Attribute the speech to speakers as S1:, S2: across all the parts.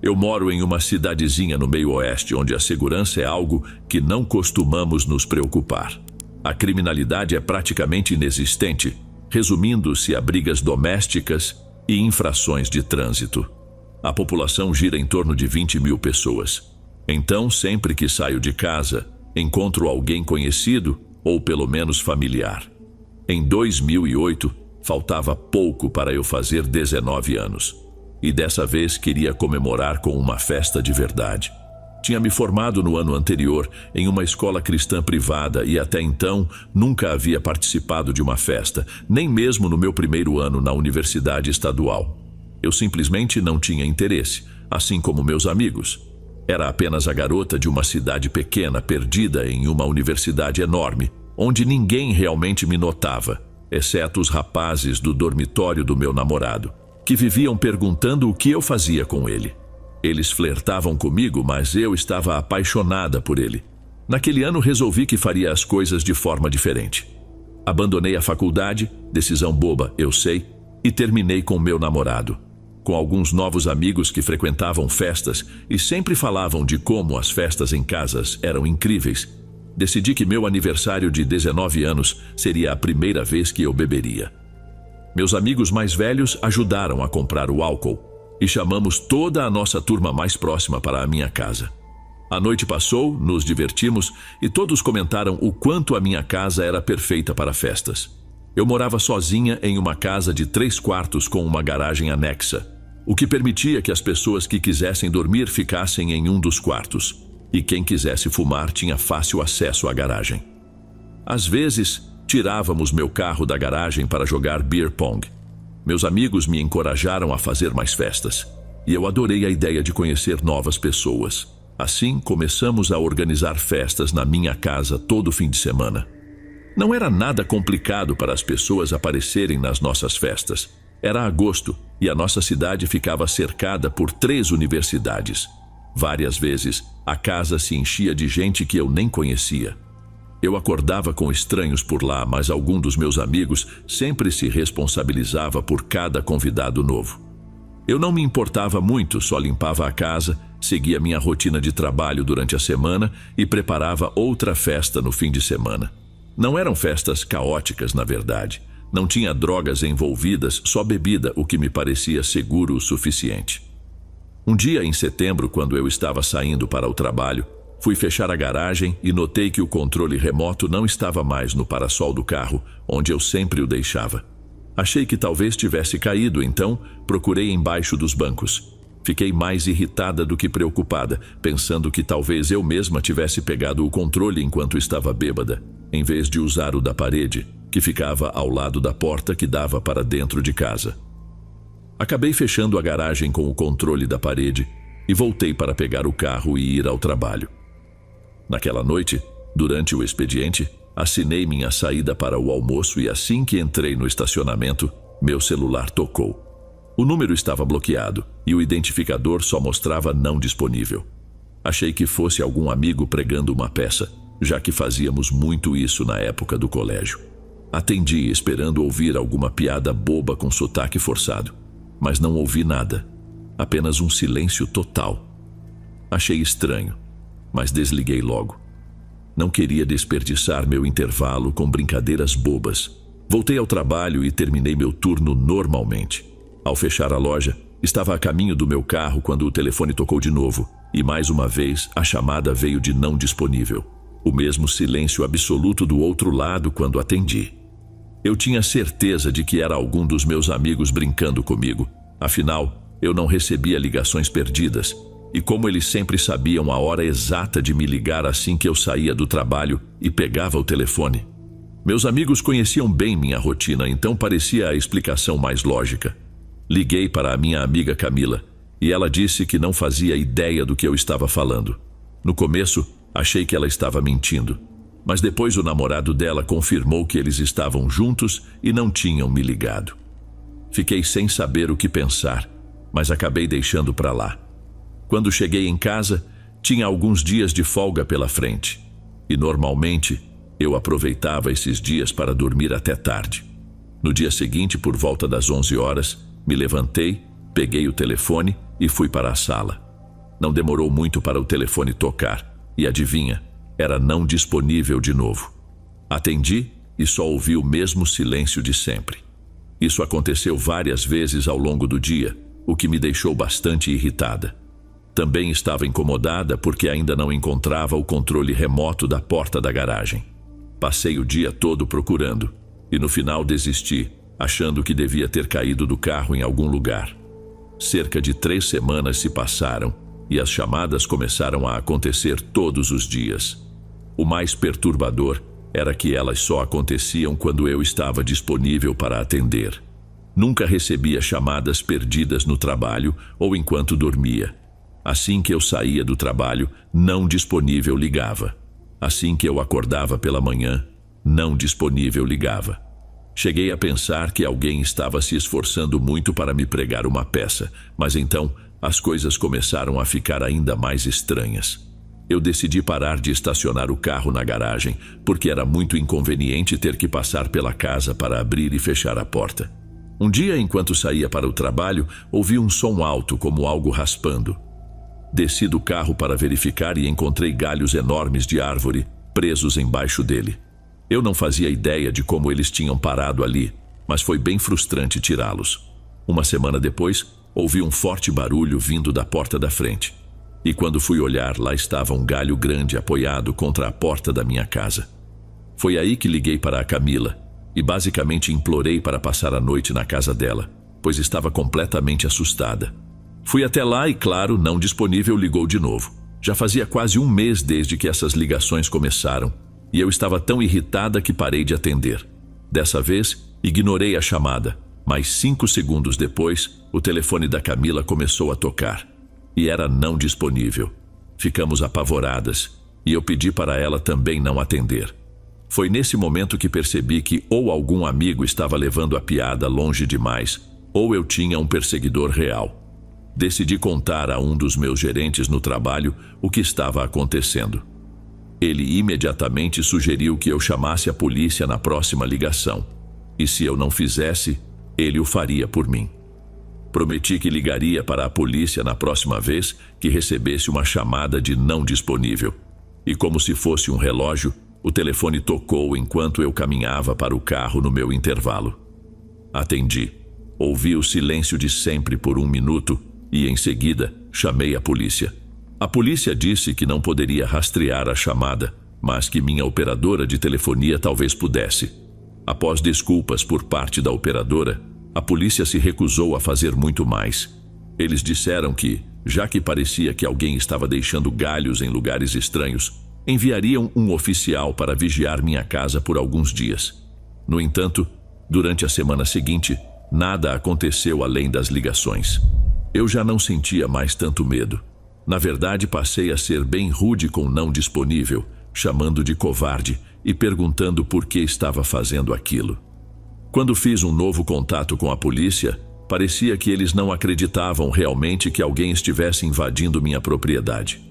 S1: Eu moro em uma cidadezinha no meio-oeste onde a segurança é algo que não costumamos nos preocupar. A criminalidade é praticamente inexistente, resumindo-se a brigas domésticas e infrações de trânsito. A população gira em torno de 20 mil pessoas. Então, sempre que saio de casa, encontro alguém conhecido ou pelo menos familiar. Em 2008, faltava pouco para eu fazer 19 anos. E dessa vez queria comemorar com uma festa de verdade. Tinha me formado no ano anterior em uma escola cristã privada e até então nunca havia participado de uma festa, nem mesmo no meu primeiro ano na universidade estadual. Eu simplesmente não tinha interesse, assim como meus amigos. Era apenas a garota de uma cidade pequena perdida em uma universidade enorme, onde ninguém realmente me notava, exceto os rapazes do dormitório do meu namorado, que viviam perguntando o que eu fazia com ele. Eles flertavam comigo, mas eu estava apaixonada por ele. Naquele ano resolvi que faria as coisas de forma diferente. Abandonei a faculdade, decisão boba, eu sei, e terminei com meu namorado. Com alguns novos amigos que frequentavam festas e sempre falavam de como as festas em casas eram incríveis, decidi que meu aniversário de 19 anos seria a primeira vez que eu beberia. Meus amigos mais velhos ajudaram a comprar o álcool e chamamos toda a nossa turma mais próxima para a minha casa. A noite passou, nos divertimos e todos comentaram o quanto a minha casa era perfeita para festas. Eu morava sozinha em uma casa de 3 quartos com uma garagem anexa, o que permitia que as pessoas que quisessem dormir ficassem em um dos quartos, e quem quisesse fumar tinha fácil acesso à garagem. Às vezes, tirávamos meu carro da garagem para jogar beer pong. Meus amigos me encorajaram a fazer mais festas, e eu adorei a ideia de conhecer novas pessoas. Assim, começamos a organizar festas na minha casa todo fim de semana. Não era nada complicado para as pessoas aparecerem nas nossas festas. Era agosto, e a nossa cidade ficava cercada por 3 universidades. Várias vezes, a casa se enchia de gente que eu nem conhecia. Eu acordava com estranhos por lá, mas algum dos meus amigos sempre se responsabilizava por cada convidado novo. Eu não me importava muito, só limpava a casa, seguia minha rotina de trabalho durante a semana e preparava outra festa no fim de semana. Não eram festas caóticas, na verdade. Não tinha drogas envolvidas, só bebida, o que me parecia seguro o suficiente. Um dia em setembro, quando eu estava saindo para o trabalho, fui fechar a garagem e notei que o controle remoto não estava mais no parasol do carro, onde eu sempre o deixava. Achei que talvez tivesse caído, então procurei embaixo dos bancos. Fiquei mais irritada do que preocupada, pensando que talvez eu mesma tivesse pegado o controle enquanto estava bêbada, em vez de usar o da parede, que ficava ao lado da porta que dava para dentro de casa. Acabei fechando a garagem com o controle da parede e voltei para pegar o carro e ir ao trabalho. Naquela noite, durante o expediente, assinei minha saída para o almoço e assim que entrei no estacionamento, meu celular tocou. O número estava bloqueado e o identificador só mostrava não disponível. Achei que fosse algum amigo pregando uma peça, já que fazíamos muito isso na época do colégio. Atendi esperando ouvir alguma piada boba com sotaque forçado, mas não ouvi nada, apenas um silêncio total. Achei estranho, mas desliguei logo. Não queria desperdiçar meu intervalo com brincadeiras bobas. Voltei ao trabalho e terminei meu turno normalmente. Ao fechar a loja, estava a caminho do meu carro quando o telefone tocou de novo, e mais uma vez a chamada veio de não disponível. O mesmo silêncio absoluto do outro lado quando atendi. Eu tinha certeza de que era algum dos meus amigos brincando comigo. Afinal, eu não recebia ligações perdidas, e como eles sempre sabiam a hora exata de me ligar assim que eu saía do trabalho e pegava o telefone. Meus amigos conheciam bem minha rotina, então parecia a explicação mais lógica. Liguei para a minha amiga Camila, e ela disse que não fazia ideia do que eu estava falando. No começo, achei que ela estava mentindo, mas depois o namorado dela confirmou que eles estavam juntos e não tinham me ligado. Fiquei sem saber o que pensar, mas acabei deixando para lá. Quando cheguei em casa, tinha alguns dias de folga pela frente, e normalmente eu aproveitava esses dias para dormir até tarde. No dia seguinte, por volta das 11 horas, me levantei, peguei o telefone e fui para a sala. Não demorou muito para o telefone tocar, e adivinha, era não disponível de novo. Atendi e só ouvi o mesmo silêncio de sempre. Isso aconteceu várias vezes ao longo do dia, o que me deixou bastante irritada. Também estava incomodada porque ainda não encontrava o controle remoto da porta da garagem. Passei o dia todo procurando, e no final desisti, achando que devia ter caído do carro em algum lugar. Cerca de 3 semanas se passaram, e as chamadas começaram a acontecer todos os dias. O mais perturbador era que elas só aconteciam quando eu estava disponível para atender. Nunca recebia chamadas perdidas no trabalho ou enquanto dormia. Assim que eu saía do trabalho, não disponível ligava. Assim que eu acordava pela manhã, não disponível ligava. Cheguei a pensar que alguém estava se esforçando muito para me pregar uma peça, mas então as coisas começaram a ficar ainda mais estranhas. Eu decidi parar de estacionar o carro na garagem, porque era muito inconveniente ter que passar pela casa para abrir e fechar a porta. Um dia, enquanto saía para o trabalho, ouvi um som alto como algo raspando. Desci do carro para verificar e encontrei galhos enormes de árvore presos embaixo dele. Eu não fazia ideia de como eles tinham parado ali, mas foi bem frustrante tirá-los. Uma semana depois, ouvi um forte barulho vindo da porta da frente. E quando fui olhar, lá estava um galho grande apoiado contra a porta da minha casa. Foi aí que liguei para a Camila e basicamente implorei para passar a noite na casa dela, pois estava completamente assustada. Fui até lá e, claro, não disponível, ligou de novo. Já fazia quase um mês desde que essas ligações começaram, e eu estava tão irritada que parei de atender. Dessa vez, ignorei a chamada, mas 5 segundos depois, o telefone da Camila começou a tocar. E era não disponível. Ficamos apavoradas, e eu pedi para ela também não atender. Foi nesse momento que percebi que ou algum amigo estava levando a piada longe demais, ou eu tinha um perseguidor real. Decidi contar a um dos meus gerentes no trabalho o que estava acontecendo. Ele imediatamente sugeriu que eu chamasse a polícia na próxima ligação, e se eu não fizesse, ele o faria por mim. Prometi que ligaria para a polícia na próxima vez que recebesse uma chamada de não disponível. E como se fosse um relógio, o telefone tocou enquanto eu caminhava para o carro no meu intervalo. Atendi. Ouvi o silêncio de sempre por 1 minuto e, em seguida, chamei a polícia. A polícia disse que não poderia rastrear a chamada, mas que minha operadora de telefonia talvez pudesse. Após desculpas por parte da operadora, a polícia se recusou a fazer muito mais. Eles disseram que, já que parecia que alguém estava deixando galhos em lugares estranhos, enviariam um oficial para vigiar minha casa por alguns dias. No entanto, durante a semana seguinte, nada aconteceu além das ligações. Eu já não sentia mais tanto medo. Na verdade, passei a ser bem rude com o não disponível, chamando de covarde e perguntando por que estava fazendo aquilo. Quando fiz um novo contato com a polícia, parecia que eles não acreditavam realmente que alguém estivesse invadindo minha propriedade.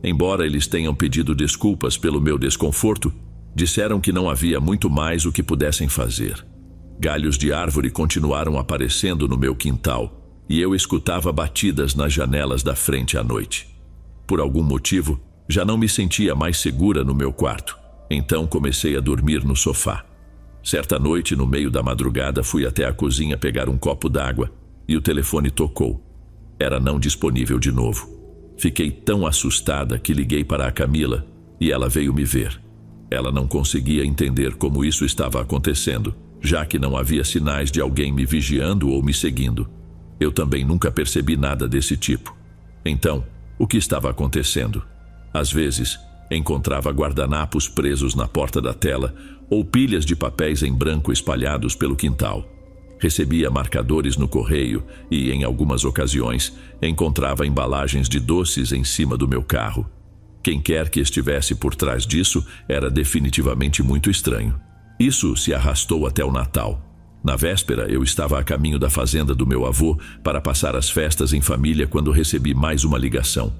S1: Embora eles tenham pedido desculpas pelo meu desconforto, disseram que não havia muito mais o que pudessem fazer. Galhos de árvore continuaram aparecendo no meu quintal e eu escutava batidas nas janelas da frente à noite. Por algum motivo, já não me sentia mais segura no meu quarto, então comecei a dormir no sofá. Certa noite, no meio da madrugada, fui até a cozinha pegar um copo d'água e o telefone tocou. Era não disponível de novo. Fiquei tão assustada que liguei para a Camila e ela veio me ver. Ela não conseguia entender como isso estava acontecendo, já que não havia sinais de alguém me vigiando ou me seguindo. Eu também nunca percebi nada desse tipo. Então, o que estava acontecendo? Às vezes, encontrava guardanapos presos na porta da tela ou pilhas de papéis em branco espalhados pelo quintal. Recebia marcadores no correio e, em algumas ocasiões, encontrava embalagens de doces em cima do meu carro. Quem quer que estivesse por trás disso era definitivamente muito estranho. Isso se arrastou até o Natal. Na véspera, eu estava a caminho da fazenda do meu avô para passar as festas em família quando recebi mais uma ligação.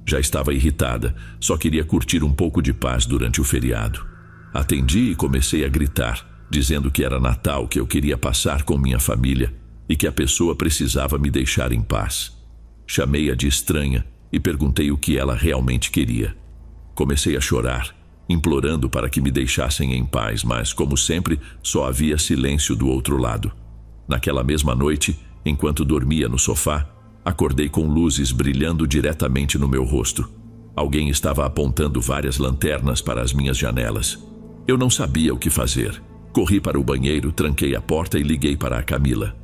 S1: Já estava irritada, só queria curtir um pouco de paz durante o feriado. Atendi e comecei a gritar, dizendo que era Natal, que eu queria passar com minha família e que a pessoa precisava me deixar em paz. Chamei-a de estranha e perguntei o que ela realmente queria. Comecei a chorar, implorando para que me deixassem em paz, mas, como sempre, só havia silêncio do outro lado. Naquela mesma noite, enquanto dormia no sofá, acordei com luzes brilhando diretamente no meu rosto. Alguém estava apontando várias lanternas para as minhas janelas. Eu não sabia o que fazer. Corri para o banheiro, tranquei a porta e liguei para a Camila.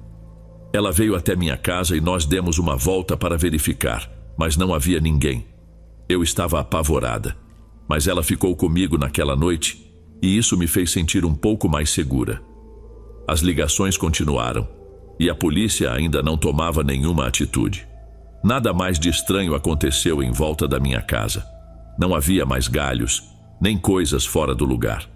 S1: Ela veio até minha casa e nós demos uma volta para verificar, mas não havia ninguém. Eu estava apavorada, mas ela ficou comigo naquela noite e isso me fez sentir um pouco mais segura. As ligações continuaram e a polícia ainda não tomava nenhuma atitude. Nada mais de estranho aconteceu em volta da minha casa. Não havia mais galhos, nem coisas fora do lugar.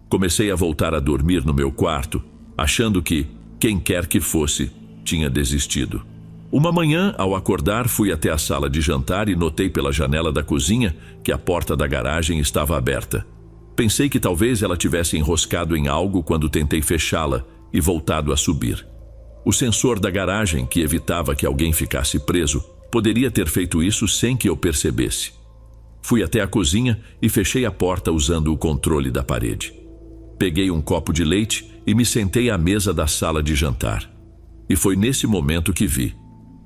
S1: Comecei a voltar a dormir no meu quarto, achando que, quem quer que fosse, tinha desistido. Uma manhã, ao acordar, fui até a sala de jantar e notei pela janela da cozinha que a porta da garagem estava aberta. Pensei que talvez ela tivesse enroscado em algo quando tentei fechá-la e voltado a subir. O sensor da garagem, que evitava que alguém ficasse preso, poderia ter feito isso sem que eu percebesse. Fui até a cozinha e fechei a porta usando o controle da parede. Peguei um copo de leite e me sentei à mesa da sala de jantar. E foi nesse momento que vi.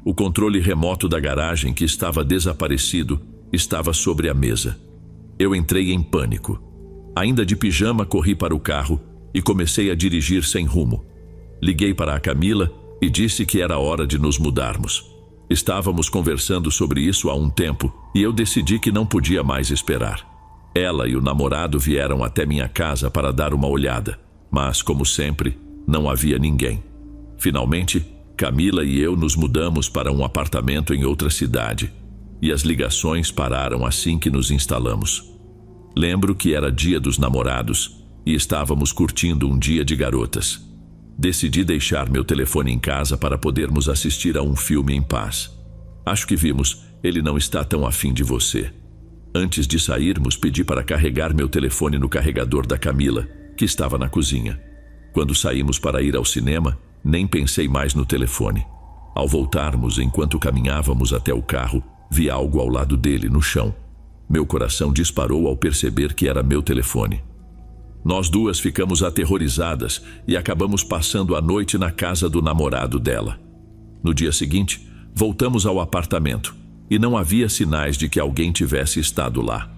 S1: O controle remoto da garagem, que estava desaparecido, estava sobre a mesa. Eu entrei em pânico. Ainda de pijama, corri para o carro e comecei a dirigir sem rumo. Liguei para a Camila e disse que era hora de nos mudarmos. Estávamos conversando sobre isso há um tempo e eu decidi que não podia mais esperar. Ela e o namorado vieram até minha casa para dar uma olhada, mas, como sempre, não havia ninguém. Finalmente, Camila e eu nos mudamos para um apartamento em outra cidade e as ligações pararam assim que nos instalamos. Lembro que era dia dos namorados e estávamos curtindo um dia de garotas. Decidi deixar meu telefone em casa para podermos assistir a um filme em paz. Acho que vimos Ele Não Está Tão Afim de Você. Antes de sairmos, pedi para carregar meu telefone no carregador da Camila, que estava na cozinha. Quando saímos para ir ao cinema, nem pensei mais no telefone. Ao voltarmos, enquanto caminhávamos até o carro, vi algo ao lado dele, no chão. Meu coração disparou ao perceber que era meu telefone. Nós duas ficamos aterrorizadas e acabamos passando a noite na casa do namorado dela. No dia seguinte, voltamos ao apartamento e não havia sinais de que alguém tivesse estado lá.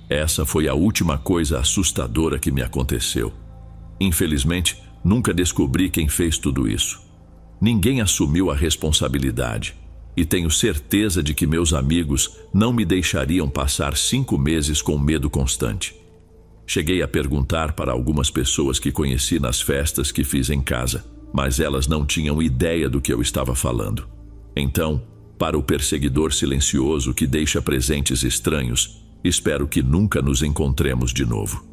S1: Essa foi a última coisa assustadora que me aconteceu. Infelizmente, nunca descobri quem fez tudo isso. Ninguém assumiu a responsabilidade e tenho certeza de que meus amigos não me deixariam passar 5 meses com medo constante. Cheguei a perguntar para algumas pessoas que conheci nas festas que fiz em casa, mas elas não tinham ideia do que eu estava falando. Então, para o perseguidor silencioso que deixa presentes estranhos, espero que nunca nos encontremos de novo.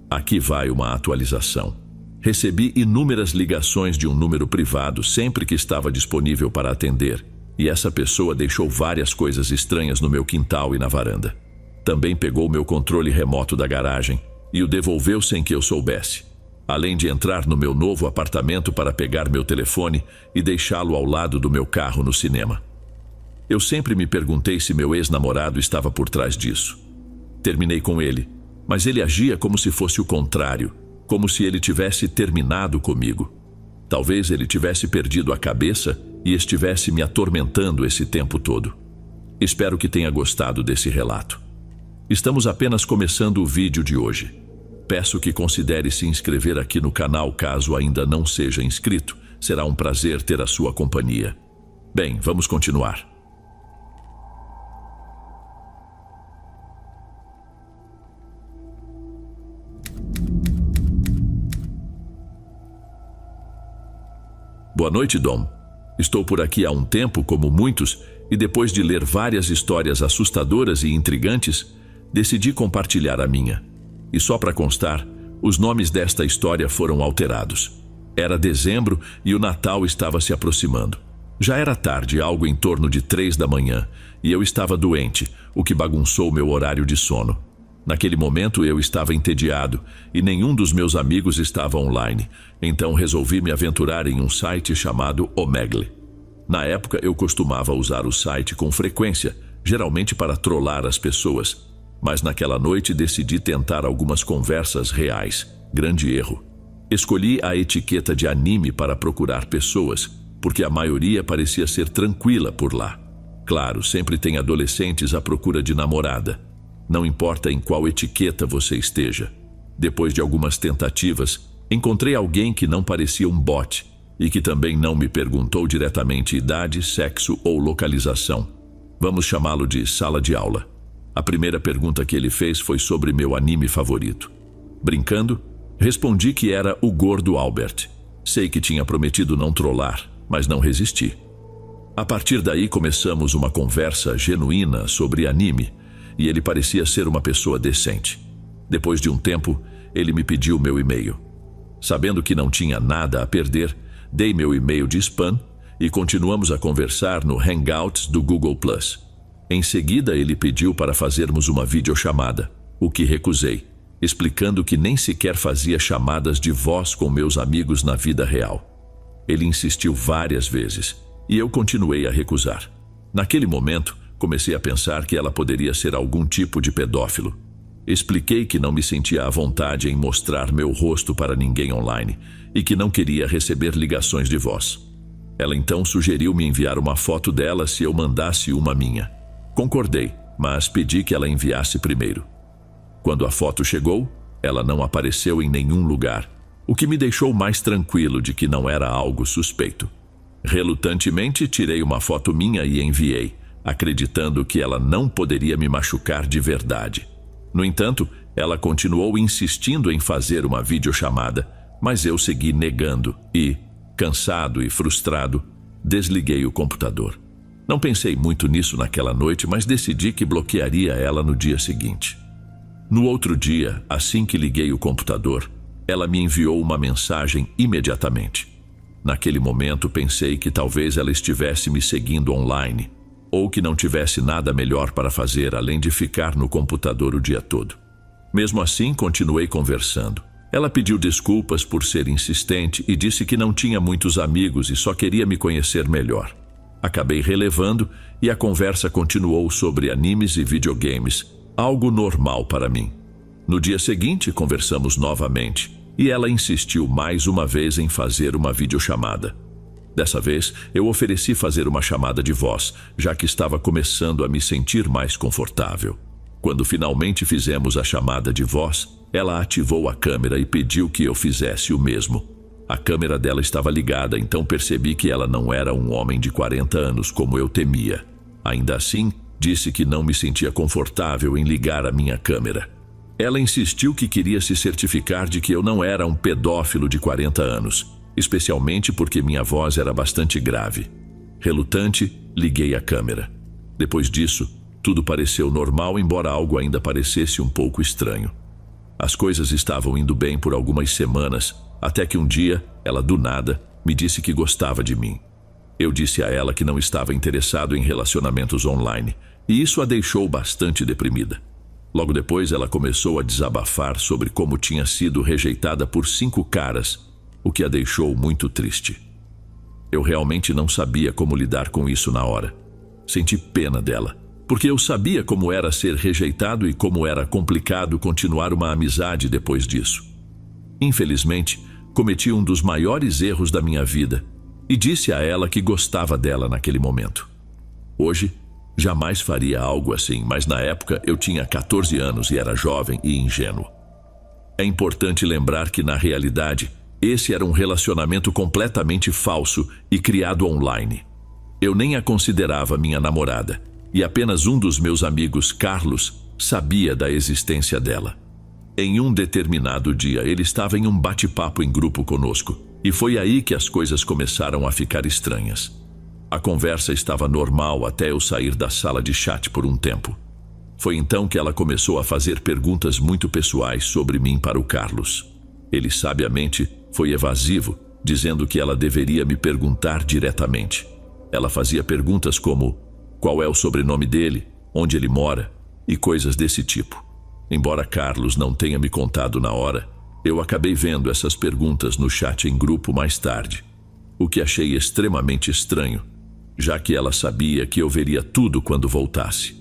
S1: Aqui vai uma atualização. Recebi inúmeras ligações de um número privado sempre que estava disponível para atender, e essa pessoa deixou várias coisas estranhas no meu quintal e na varanda. Também pegou meu controle remoto da garagem e o devolveu sem que eu soubesse, além de entrar no meu novo apartamento para pegar meu telefone e deixá-lo ao lado do meu carro no cinema. Eu sempre me perguntei se meu ex-namorado estava por trás disso. Terminei com ele, mas ele agia como se fosse o contrário, como se ele tivesse terminado comigo. Talvez ele tivesse perdido a cabeça e estivesse me atormentando esse tempo todo. Espero que tenha gostado desse relato. Estamos apenas começando o vídeo de hoje. Peço que considere se inscrever aqui no canal caso ainda não seja inscrito. Será um prazer ter a sua companhia. Bem, vamos continuar. Boa noite, Dom. Estou por aqui há um tempo, como muitos, e depois de ler várias histórias assustadoras e intrigantes, decidi compartilhar a minha. E só para constar, os nomes desta história foram alterados. Era dezembro e o Natal estava se aproximando. Já era tarde, algo em torno de 3 da manhã, e eu estava doente, o que bagunçou meu horário de sono. Naquele momento eu estava entediado e nenhum dos meus amigos estava online, então resolvi me aventurar em um site chamado Omegle. Na época eu costumava usar o site com frequência, geralmente para trollar as pessoas, mas naquela noite decidi tentar algumas conversas reais. Grande erro. Escolhi a etiqueta de anime para procurar pessoas, porque a maioria parecia ser tranquila por lá. Claro, sempre tem adolescentes à procura de namorada. Não importa em qual etiqueta você esteja. Depois de algumas tentativas, encontrei alguém que não parecia um bot e que também não me perguntou diretamente idade, sexo ou localização. Vamos chamá-lo de sala de aula. A primeira pergunta que ele fez foi sobre meu anime favorito. Brincando, respondi que era o Gordo Albert. Sei que tinha prometido não trollar, mas não resisti. A partir daí começamos uma conversa genuína sobre anime e ele parecia ser uma pessoa decente. Depois de um tempo, ele me pediu meu e-mail. Sabendo que não tinha nada a perder, dei meu e-mail de spam e continuamos a conversar no Hangouts do Google+. Em seguida, ele pediu para fazermos uma videochamada, o que recusei, explicando que nem sequer fazia chamadas de voz com meus amigos na vida real. Ele insistiu várias vezes e eu continuei a recusar. Naquele momento, comecei a pensar que ela poderia ser algum tipo de pedófilo. Expliquei que não me sentia à vontade em mostrar meu rosto para ninguém online e que não queria receber ligações de voz. Ela então sugeriu me enviar uma foto dela se eu mandasse uma minha. Concordei, mas pedi que ela enviasse primeiro. Quando a foto chegou, ela não apareceu em nenhum lugar, o que me deixou mais tranquilo de que não era algo suspeito. Relutantemente, tirei uma foto minha e enviei, acreditando que ela não poderia me machucar de verdade. No entanto, ela continuou insistindo em fazer uma videochamada, mas eu segui negando e, cansado e frustrado, desliguei o computador. Não pensei muito nisso naquela noite, mas decidi que bloquearia ela no dia seguinte. No outro dia, assim que liguei o computador, ela me enviou uma mensagem imediatamente. Naquele momento, pensei que talvez ela estivesse me seguindo online, ou que não tivesse nada melhor para fazer além de ficar no computador o dia todo. Mesmo assim, continuei conversando. Ela pediu desculpas por ser insistente e disse que não tinha muitos amigos e só queria me conhecer melhor. Acabei relevando e a conversa continuou sobre animes e videogames, algo normal para mim. No dia seguinte, conversamos novamente e ela insistiu mais uma vez em fazer uma videochamada. Dessa vez, eu ofereci fazer uma chamada de voz, já que estava começando a me sentir mais confortável. Quando finalmente fizemos a chamada de voz, ela ativou a câmera e pediu que eu fizesse o mesmo. A câmera dela estava ligada, então percebi que ela não era um homem de 40 anos como eu temia. Ainda assim, disse que não me sentia confortável em ligar a minha câmera. Ela insistiu que queria se certificar de que eu não era um pedófilo de 40 anos, especialmente porque minha voz era bastante grave. Relutante, liguei a câmera. Depois disso, tudo pareceu normal, embora algo ainda parecesse um pouco estranho. As coisas estavam indo bem por algumas semanas, até que um dia, ela do nada, me disse que gostava de mim. Eu disse a ela que não estava interessado em relacionamentos online, e isso a deixou bastante deprimida. Logo depois, ela começou a desabafar sobre como tinha sido rejeitada por 5 caras, o que a deixou muito triste. Eu realmente não sabia como lidar com isso na hora. Senti pena dela, porque eu sabia como era ser rejeitado e como era complicado continuar uma amizade depois disso. Infelizmente, cometi um dos maiores erros da minha vida e disse a ela que gostava dela naquele momento. Hoje, jamais faria algo assim, mas na época eu tinha 14 anos e era jovem e ingênuo. É importante lembrar que, na realidade, esse era um relacionamento completamente falso e criado online. Eu nem a considerava minha namorada, e apenas um dos meus amigos, Carlos, sabia da existência dela. Em um determinado dia, ele estava em um bate-papo em grupo conosco, e foi aí que as coisas começaram a ficar estranhas. A conversa estava normal até eu sair da sala de chat por um tempo. Foi então que ela começou a fazer perguntas muito pessoais sobre mim para o Carlos. Ele sabiamente foi evasivo, dizendo que ela deveria me perguntar diretamente. Ela fazia perguntas como: qual é o sobrenome dele, onde ele mora e coisas desse tipo. Embora Carlos não tenha me contado na hora, eu acabei vendo essas perguntas no chat em grupo mais tarde, o que achei extremamente estranho. já que ela sabia que eu veria tudo quando voltasse.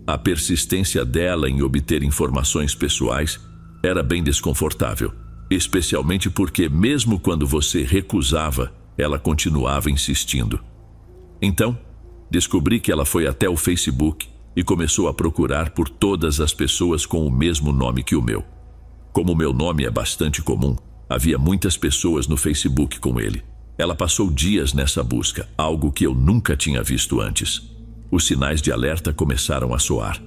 S1: A persistência dela em obter informações pessoais era bem desconfortável, especialmente porque, mesmo quando você recusava, ela continuava insistindo. Então, descobri que ela foi até o Facebook e começou a procurar por todas as pessoas com o mesmo nome que o meu. Como meu nome é bastante comum, havia muitas pessoas no Facebook com ele. Ela passou dias nessa busca, algo que eu nunca tinha visto antes. Os sinais de alerta começaram a soar.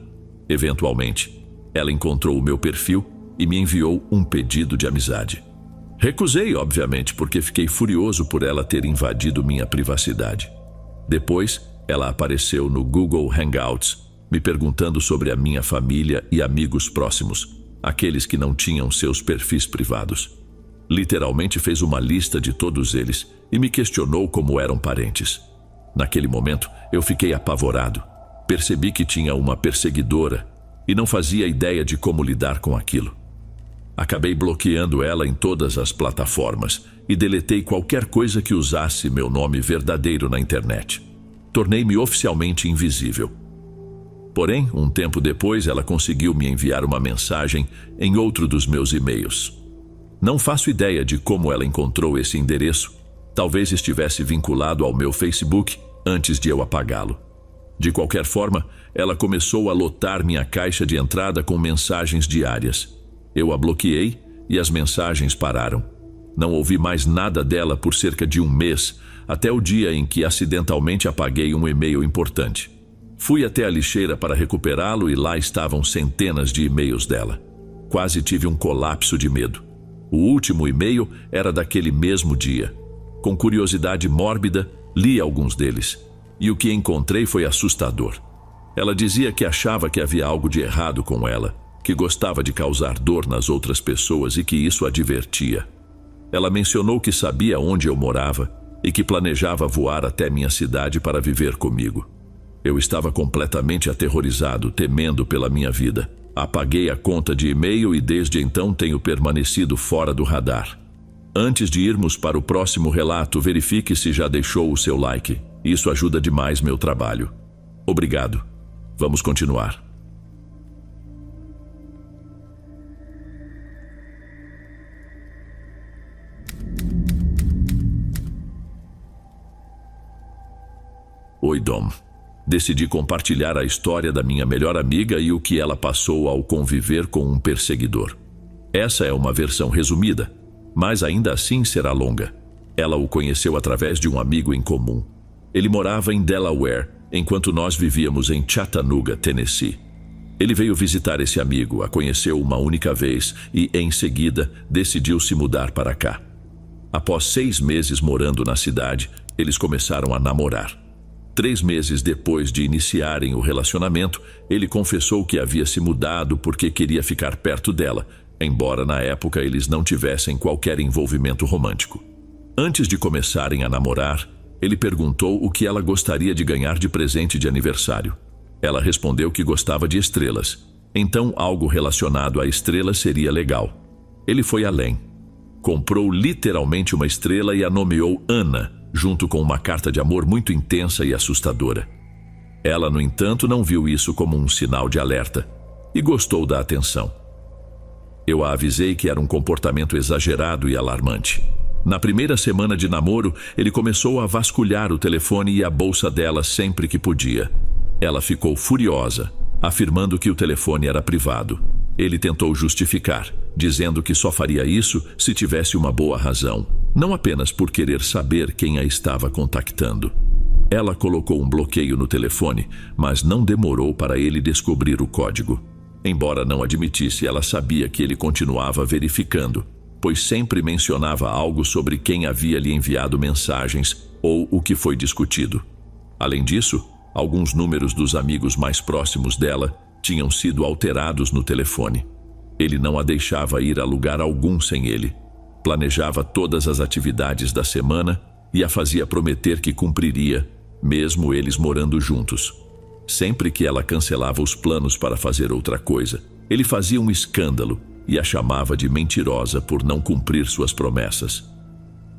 S1: Eventualmente, ela encontrou o meu perfil e me enviou um pedido de amizade. Recusei, obviamente, porque fiquei furioso por ela ter invadido minha privacidade. Depois, ela apareceu no Google Hangouts, me perguntando sobre a minha família e amigos próximos, aqueles que não tinham seus perfis privados. Literalmente fez uma lista de todos eles e me questionou como eram parentes. Naquele momento, eu fiquei apavorado. Percebi que tinha uma perseguidora e não fazia ideia de como lidar com aquilo. Acabei bloqueando ela em todas as plataformas e deletei qualquer coisa que usasse meu nome verdadeiro na internet. Tornei-me oficialmente invisível. Porém, um tempo depois, ela conseguiu me enviar uma mensagem em outro dos meus e-mails. Não faço ideia de como ela encontrou esse endereço. Talvez estivesse vinculado ao meu Facebook antes de eu apagá-lo. De qualquer forma, ela começou a lotar minha caixa de entrada com mensagens diárias. Eu a bloqueei e as mensagens pararam. Não ouvi mais nada dela por cerca de um mês, até o dia em que acidentalmente apaguei um e-mail importante. Fui até a lixeira para recuperá-lo e lá estavam centenas de e-mails dela. Quase tive um colapso de medo. O último e-mail era daquele mesmo dia. Com curiosidade mórbida, li alguns deles. E o que encontrei foi assustador. Ela dizia que achava que havia algo de errado com ela, que gostava de causar dor nas outras pessoas e que isso a divertia. Ela mencionou que sabia onde eu morava e que planejava voar até minha cidade para viver comigo. Eu estava completamente aterrorizado, temendo pela minha vida. Apaguei a conta de e-mail e desde então tenho permanecido fora do radar. Antes de irmos para o próximo relato, verifique se já deixou o seu like. Isso ajuda demais meu trabalho. Obrigado. Vamos continuar. Oi, Dom. Decidi compartilhar a história da minha melhor amiga e o que ela passou ao conviver com um perseguidor. Essa é uma versão resumida, mas ainda assim será longa. Ela o conheceu através de um amigo em comum. Ele morava em Delaware, enquanto nós vivíamos em Chattanooga, Tennessee. Ele veio visitar esse amigo, a conheceu uma única vez e, em seguida, decidiu se mudar para cá. Após 6 meses morando na cidade, eles começaram a namorar. 3 meses depois de iniciarem o relacionamento, ele confessou que havia se mudado porque queria ficar perto dela, embora na época eles não tivessem qualquer envolvimento romântico. Antes de começarem a namorar, ele perguntou o que ela gostaria de ganhar de presente de aniversário. Ela respondeu que gostava de estrelas, então algo relacionado a estrelas seria legal. Ele foi além. Comprou literalmente uma estrela e a nomeou Ana, junto com uma carta de amor muito intensa e assustadora. Ela, no entanto, não viu isso como um sinal de alerta e gostou da atenção. Eu a avisei que era um comportamento exagerado e alarmante. Na primeira semana de namoro, ele começou a vasculhar o telefone e a bolsa dela sempre que podia. Ela ficou furiosa, afirmando que o telefone era privado. Ele tentou justificar, dizendo que só faria isso se tivesse uma boa razão, não apenas por querer saber quem a estava contactando. Ela colocou um bloqueio no telefone, mas não demorou para ele descobrir o código. Embora não admitisse, ela sabia que ele continuava verificando, pois sempre mencionava algo sobre quem havia lhe enviado mensagens ou o que foi discutido. Além disso, alguns números dos amigos mais próximos dela tinham sido alterados no telefone. Ele não a deixava ir a lugar algum sem ele. Planejava todas as atividades da semana e a fazia prometer que cumpriria, mesmo eles morando juntos. Sempre que ela cancelava os planos para fazer outra coisa, ele fazia um escândalo e a chamava de mentirosa por não cumprir suas promessas.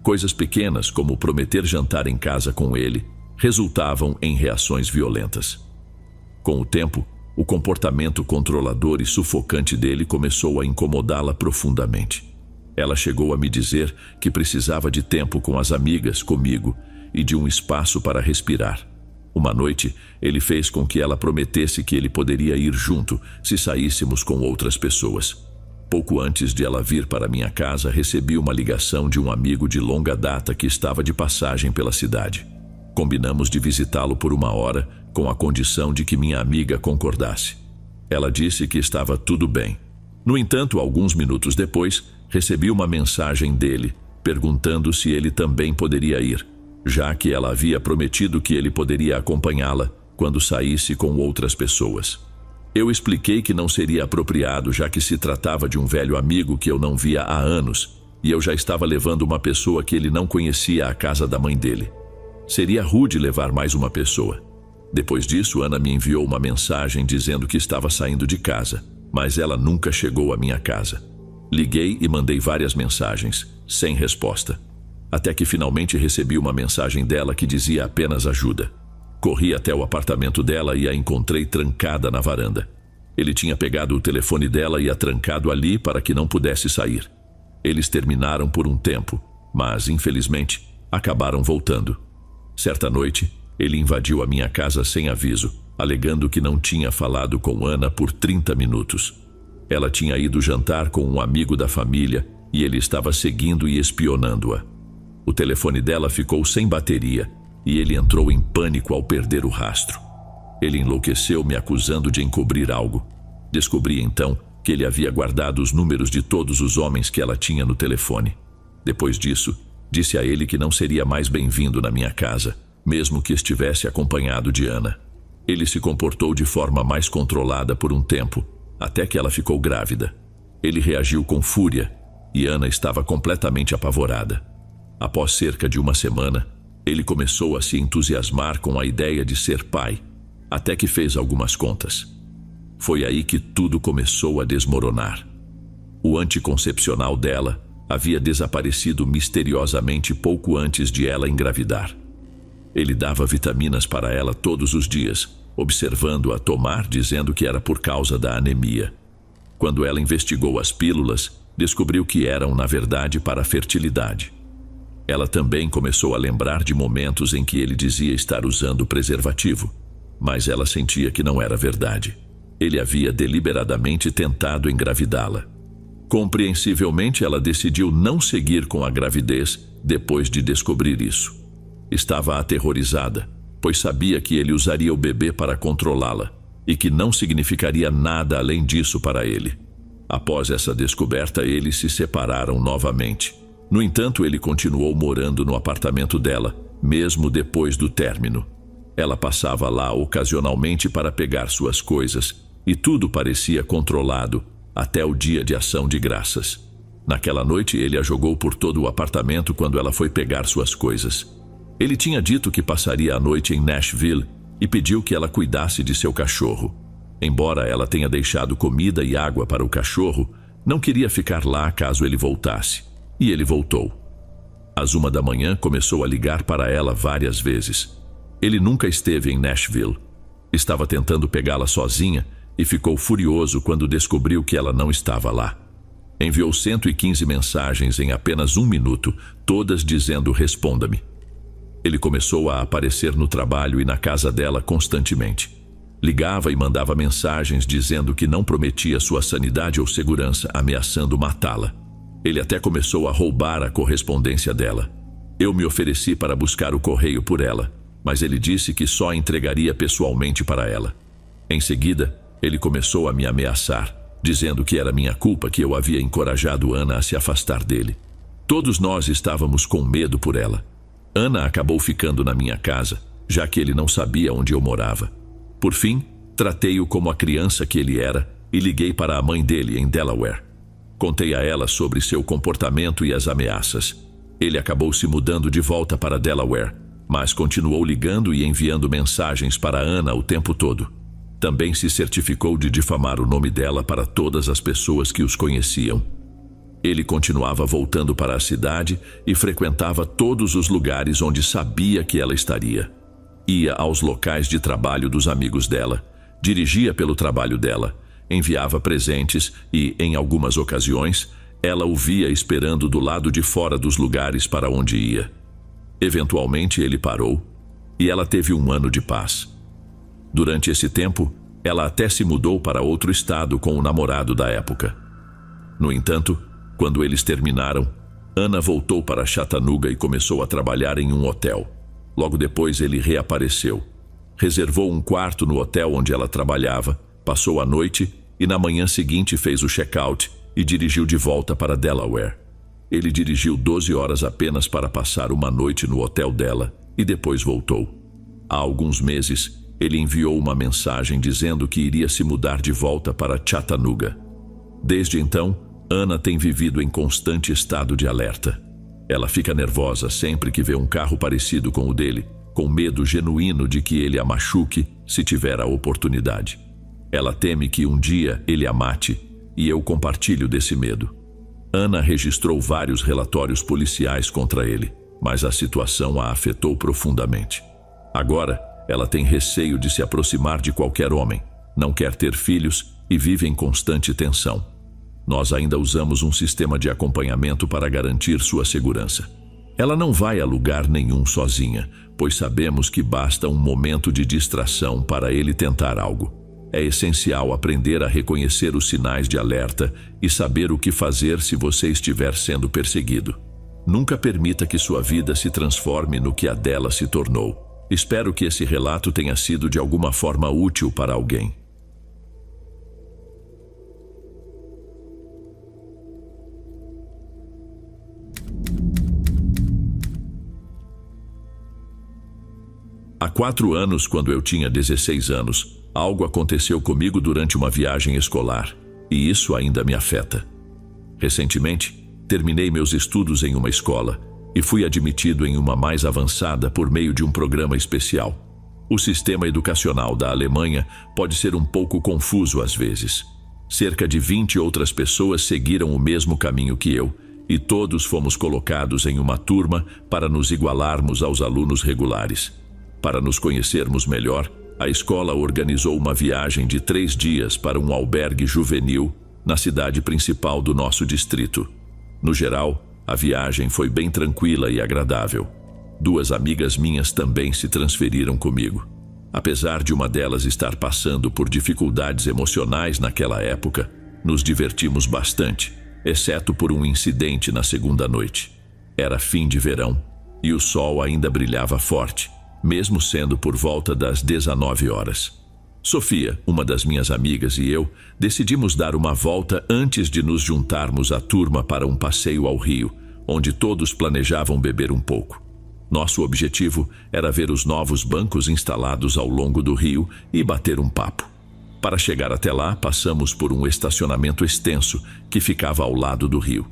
S1: Coisas pequenas, como prometer jantar em casa com ele, resultavam em reações violentas. Com o tempo, o comportamento controlador e sufocante dele começou a incomodá-la profundamente. Ela chegou a me dizer que precisava de tempo com as amigas, comigo, e de um espaço para respirar. Uma noite, ele fez com que ela prometesse que ele poderia ir junto se saíssemos com outras pessoas. Pouco antes de ela vir para minha casa, recebi uma ligação de um amigo de longa data que estava de passagem pela cidade. Combinamos de visitá-lo por 1 hora, com a condição de que minha amiga concordasse. Ela disse que estava tudo bem. No entanto, alguns minutos depois, recebi uma mensagem dele, perguntando se ele também poderia ir, já que ela havia prometido que ele poderia acompanhá-la quando saísse com outras pessoas. Eu expliquei que não seria apropriado, já que se tratava de um velho amigo que eu não via há anos, e eu já estava levando uma pessoa que ele não conhecia à casa da mãe dele. Seria rude levar mais uma pessoa. Depois disso, Ana me enviou uma mensagem dizendo que estava saindo de casa, mas ela nunca chegou à minha casa. Liguei e mandei várias mensagens, sem resposta. Até que finalmente recebi uma mensagem dela que dizia apenas ajuda. Corri até o apartamento dela e a encontrei trancada na varanda. Ele tinha pegado o telefone dela e a trancado ali para que não pudesse sair. Eles terminaram por um tempo, mas, infelizmente, acabaram voltando. Certa noite, ele invadiu a minha casa sem aviso, alegando que não tinha falado com Ana por 30 minutos. Ela tinha ido jantar com um amigo da família e ele estava seguindo e espionando-a. O telefone dela ficou sem bateria e ele entrou em pânico ao perder o rastro. Ele enlouqueceu, me acusando de encobrir algo. Descobri então que ele havia guardado os números de todos os homens que ela tinha no telefone. Depois disso, disse a ele que não seria mais bem-vindo na minha casa, mesmo que estivesse acompanhado de Ana. Ele se comportou de forma mais controlada por um tempo, até que ela ficou grávida. Ele reagiu com fúria e Ana estava completamente apavorada. Após cerca de 1 semana, ele começou a se entusiasmar com a ideia de ser pai, até que fez algumas contas. Foi aí que tudo começou a desmoronar. O anticoncepcional dela havia desaparecido misteriosamente pouco antes de ela engravidar. Ele dava vitaminas para ela todos os dias, observando-a tomar, dizendo que era por causa da anemia. Quando ela investigou as pílulas, descobriu que eram, na verdade, para a fertilidade. Ela também começou a lembrar de momentos em que ele dizia estar usando preservativo, mas ela sentia que não era verdade. Ele havia deliberadamente tentado engravidá-la. Compreensivelmente, ela decidiu não seguir com a gravidez depois de descobrir isso. Estava aterrorizada, pois sabia que ele usaria o bebê para controlá-la e que não significaria nada além disso para ele. Após essa descoberta, eles se separaram novamente. No entanto, ele continuou morando no apartamento dela, mesmo depois do término. Ela passava lá ocasionalmente para pegar suas coisas e tudo parecia controlado, até o dia de ação de graças. Naquela noite, ele a jogou por todo o apartamento quando ela foi pegar suas coisas. Ele tinha dito que passaria a noite em Nashville e pediu que ela cuidasse de seu cachorro. Embora ela tenha deixado comida e água para o cachorro, não queria ficar lá caso ele voltasse. E ele voltou. Às 1 da manhã, começou a ligar para ela várias vezes. Ele nunca esteve em Nashville. Estava tentando pegá-la sozinha e ficou furioso quando descobriu que ela não estava lá. Enviou 115 mensagens em apenas 1 minuto, todas dizendo responda-me. Ele começou a aparecer no trabalho e na casa dela constantemente. Ligava e mandava mensagens dizendo que não prometia sua sanidade ou segurança, ameaçando matá-la. Ele até começou a roubar a correspondência dela. Eu me ofereci para buscar o correio por ela, mas ele disse que só entregaria pessoalmente para ela. Em seguida, ele começou a me ameaçar, dizendo que era minha culpa que eu havia encorajado Ana a se afastar dele. Todos nós estávamos com medo por ela. Ana acabou ficando na minha casa, já que ele não sabia onde eu morava. Por fim, tratei-o como a criança que ele era e liguei para a mãe dele em Delaware. Contei a ela sobre seu comportamento e as ameaças. Ele acabou se mudando de volta para Delaware, mas continuou ligando e enviando mensagens para Ana o tempo todo. Também se certificou de difamar o nome dela para todas as pessoas que os conheciam. Ele continuava voltando para a cidade e frequentava todos os lugares onde sabia que ela estaria. Ia aos locais de trabalho dos amigos dela, dirigia pelo trabalho dela, enviava presentes e, em algumas ocasiões, ela o via esperando do lado de fora dos lugares para onde ia. Eventualmente ele parou e ela teve um ano de paz. Durante esse tempo, ela até se mudou para outro estado com o namorado da época. No entanto, quando eles terminaram, Ana voltou para Chattanooga e começou a trabalhar em um hotel. Logo depois ele reapareceu. Reservou um quarto no hotel onde ela trabalhava, passou a noite e na manhã seguinte fez o check-out e dirigiu de volta para Delaware. Ele dirigiu 12 horas apenas para passar uma noite no hotel dela e depois voltou. Há alguns meses, ele enviou uma mensagem dizendo que iria se mudar de volta para Chattanooga. Desde então, Ana tem vivido em constante estado de alerta. Ela fica nervosa sempre que vê um carro parecido com o dele, com medo genuíno de que ele a machuque se tiver a oportunidade. Ela teme que um dia ele a mate, e eu compartilho desse medo. Ana registrou vários relatórios policiais contra ele, mas a situação a afetou profundamente. Agora, ela tem receio de se aproximar de qualquer homem, não quer ter filhos e vive em constante tensão. Nós ainda usamos um sistema de acompanhamento para garantir sua segurança. Ela não vai a lugar nenhum sozinha, pois sabemos que basta um momento de distração para ele tentar algo. É essencial aprender a reconhecer os sinais de alerta e saber o que fazer se você estiver sendo perseguido. Nunca permita que sua vida se transforme no que a dela se tornou. Espero que esse relato tenha sido de alguma forma útil para alguém. Há 4 anos, quando eu tinha 16 anos, algo aconteceu comigo durante uma viagem escolar, e isso ainda me afeta. Recentemente, terminei meus estudos em uma escola e fui admitido em uma mais avançada por meio de um programa especial. O sistema educacional da Alemanha pode ser um pouco confuso às vezes. Cerca de 20 outras pessoas seguiram o mesmo caminho que eu, e todos fomos colocados em uma turma para nos igualarmos aos alunos regulares. Para nos conhecermos melhor, a escola organizou uma viagem de 3 dias para um albergue juvenil na cidade principal do nosso distrito. No geral, a viagem foi bem tranquila e agradável. 2 amigas minhas também se transferiram comigo. Apesar de uma delas estar passando por dificuldades emocionais naquela época, nos divertimos bastante, exceto por um incidente na segunda noite. Era fim de verão e o sol ainda brilhava forte, mesmo sendo por volta das 19 horas. Sofia, uma das minhas amigas, e eu decidimos dar uma volta antes de nos juntarmos à turma para um passeio ao rio, onde todos planejavam beber um pouco. Nosso objetivo era ver os novos bancos instalados ao longo do rio e bater um papo. Para chegar até lá, passamos por um estacionamento extenso que ficava ao lado do rio.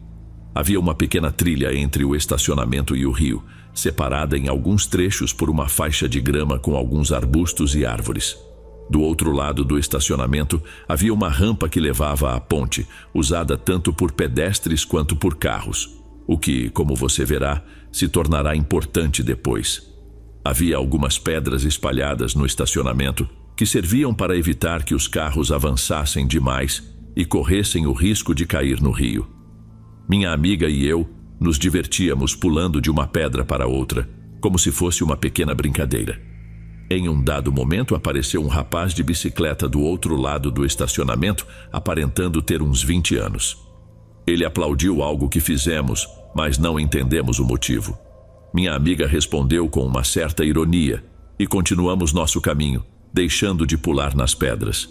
S1: Havia uma pequena trilha entre o estacionamento e o rio, separada em alguns trechos por uma faixa de grama com alguns arbustos e árvores. Do outro lado do estacionamento havia uma rampa que levava à ponte, usada tanto por pedestres quanto por carros, o que, como você verá, se tornará importante depois. Havia algumas pedras espalhadas no estacionamento que serviam para evitar que os carros avançassem demais e corressem o risco de cair no rio. Minha amiga e eu nos divertíamos pulando de uma pedra para outra, como se fosse uma pequena brincadeira. Em um dado momento apareceu um rapaz de bicicleta do outro lado do estacionamento, aparentando ter uns 20 anos. Ele aplaudiu algo que fizemos, mas não entendemos o motivo. Minha amiga respondeu com uma certa ironia e continuamos nosso caminho, deixando de pular nas pedras.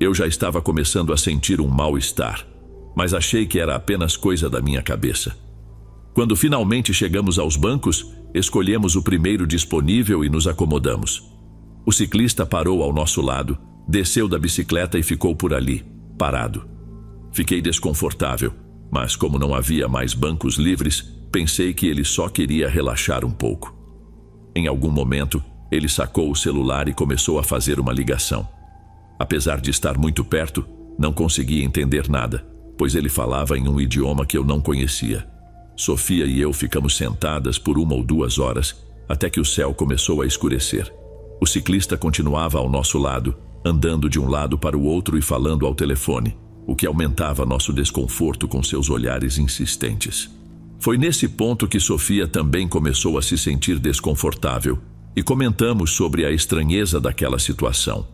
S1: Eu já estava começando a sentir um mal-estar, mas achei que era apenas coisa da minha cabeça. Quando finalmente chegamos aos bancos, escolhemos o primeiro disponível e nos acomodamos. O ciclista parou ao nosso lado, desceu da bicicleta e ficou por ali, parado. Fiquei desconfortável, mas como não havia mais bancos livres, pensei que ele só queria relaxar um pouco. Em algum momento, ele sacou o celular e começou a fazer uma ligação. Apesar de estar muito perto, não conseguia entender nada, pois ele falava em um idioma que eu não conhecia. Sofia e eu ficamos sentadas por 1 ou 2 horas, até que o céu começou a escurecer. O ciclista continuava ao nosso lado, andando de um lado para o outro e falando ao telefone, o que aumentava nosso desconforto com seus olhares insistentes. Foi nesse ponto que Sofia também começou a se sentir desconfortável e comentamos sobre a estranheza daquela situação.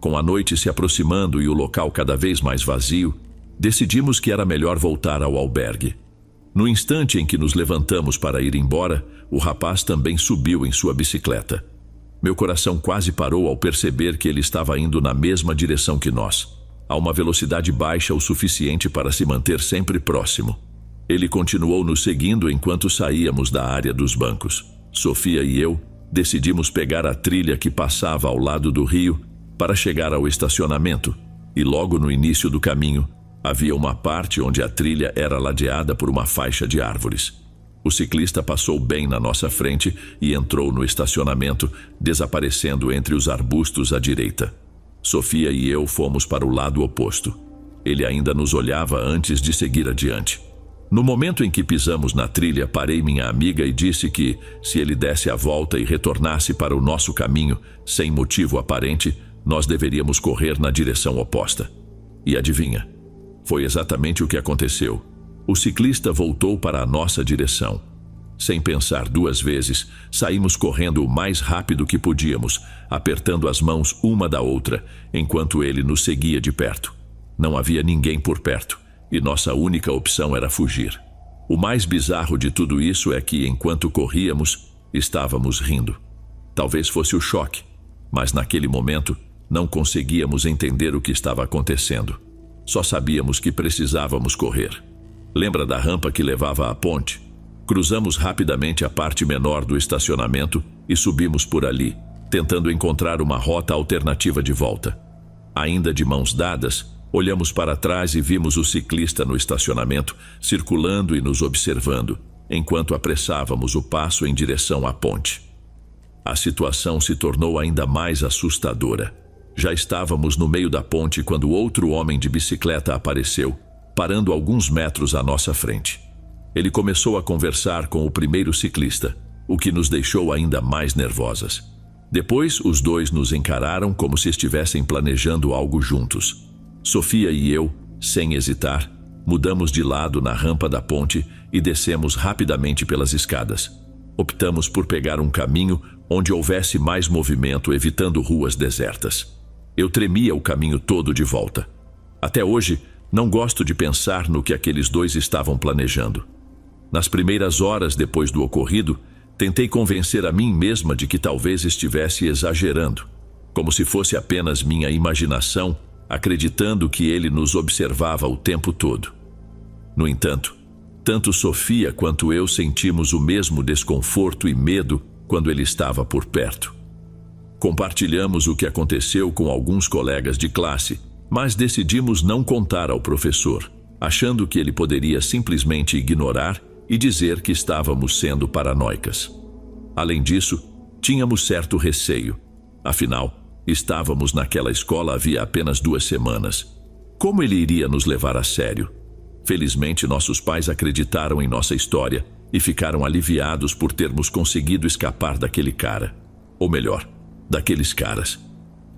S1: Com a noite se aproximando e o local cada vez mais vazio, decidimos que era melhor voltar ao albergue. No instante em que nos levantamos para ir embora, o rapaz também subiu em sua bicicleta. Meu coração quase parou ao perceber que ele estava indo na mesma direção que nós, a uma velocidade baixa o suficiente para se manter sempre próximo. Ele continuou nos seguindo enquanto saíamos da área dos bancos. Sofia e eu decidimos pegar a trilha que passava ao lado do rio para chegar ao estacionamento, e logo no início do caminho, havia uma parte onde a trilha era ladeada por uma faixa de árvores. O ciclista passou bem na nossa frente e entrou no estacionamento, desaparecendo entre os arbustos à direita. Sofia e eu fomos para o lado oposto. Ele ainda nos olhava antes de seguir adiante. No momento em que pisamos na trilha, parei minha amiga e disse que, se ele desse a volta e retornasse para o nosso caminho, sem motivo aparente, nós deveríamos correr na direção oposta. E adivinha? Foi exatamente o que aconteceu. O ciclista voltou para a nossa direção. Sem pensar duas vezes, saímos correndo o mais rápido que podíamos, apertando as mãos uma da outra, enquanto ele nos seguia de perto. Não havia ninguém por perto, e nossa única opção era fugir. O mais bizarro de tudo isso é que, enquanto corríamos, estávamos rindo. Talvez fosse o choque, mas naquele momento não conseguíamos entender o que estava acontecendo. Só sabíamos que precisávamos correr. Lembra da rampa que levava à ponte? Cruzamos rapidamente a parte menor do estacionamento e subimos por ali, tentando encontrar uma rota alternativa de volta. Ainda de mãos dadas, olhamos para trás e vimos o ciclista no estacionamento, circulando e nos observando, enquanto apressávamos o passo em direção à ponte. A situação se tornou ainda mais assustadora. Já estávamos no meio da ponte quando outro homem de bicicleta apareceu, parando alguns metros à nossa frente. Ele começou a conversar com o primeiro ciclista, o que nos deixou ainda mais nervosas. Depois, os dois nos encararam como se estivessem planejando algo juntos. Sofia e eu, sem hesitar, mudamos de lado na rampa da ponte e descemos rapidamente pelas escadas. Optamos por pegar um caminho onde houvesse mais movimento, evitando ruas desertas. Eu tremia o caminho todo de volta. Até hoje, não gosto de pensar no que aqueles dois estavam planejando. Nas primeiras horas depois do ocorrido, tentei convencer a mim mesma de que talvez estivesse exagerando, como se fosse apenas minha imaginação, acreditando que ele nos observava o tempo todo. No entanto, tanto Sofia quanto eu sentimos o mesmo desconforto e medo quando ele estava por perto. Compartilhamos o que aconteceu com alguns colegas de classe, mas decidimos não contar ao professor, achando que ele poderia simplesmente ignorar e dizer que estávamos sendo paranoicas. Além disso, tínhamos certo receio. Afinal, estávamos naquela escola havia apenas 2 semanas. Como ele iria nos levar a sério? Felizmente, nossos pais acreditaram em nossa história e ficaram aliviados por termos conseguido escapar daquele cara. Ou melhor, daqueles caras.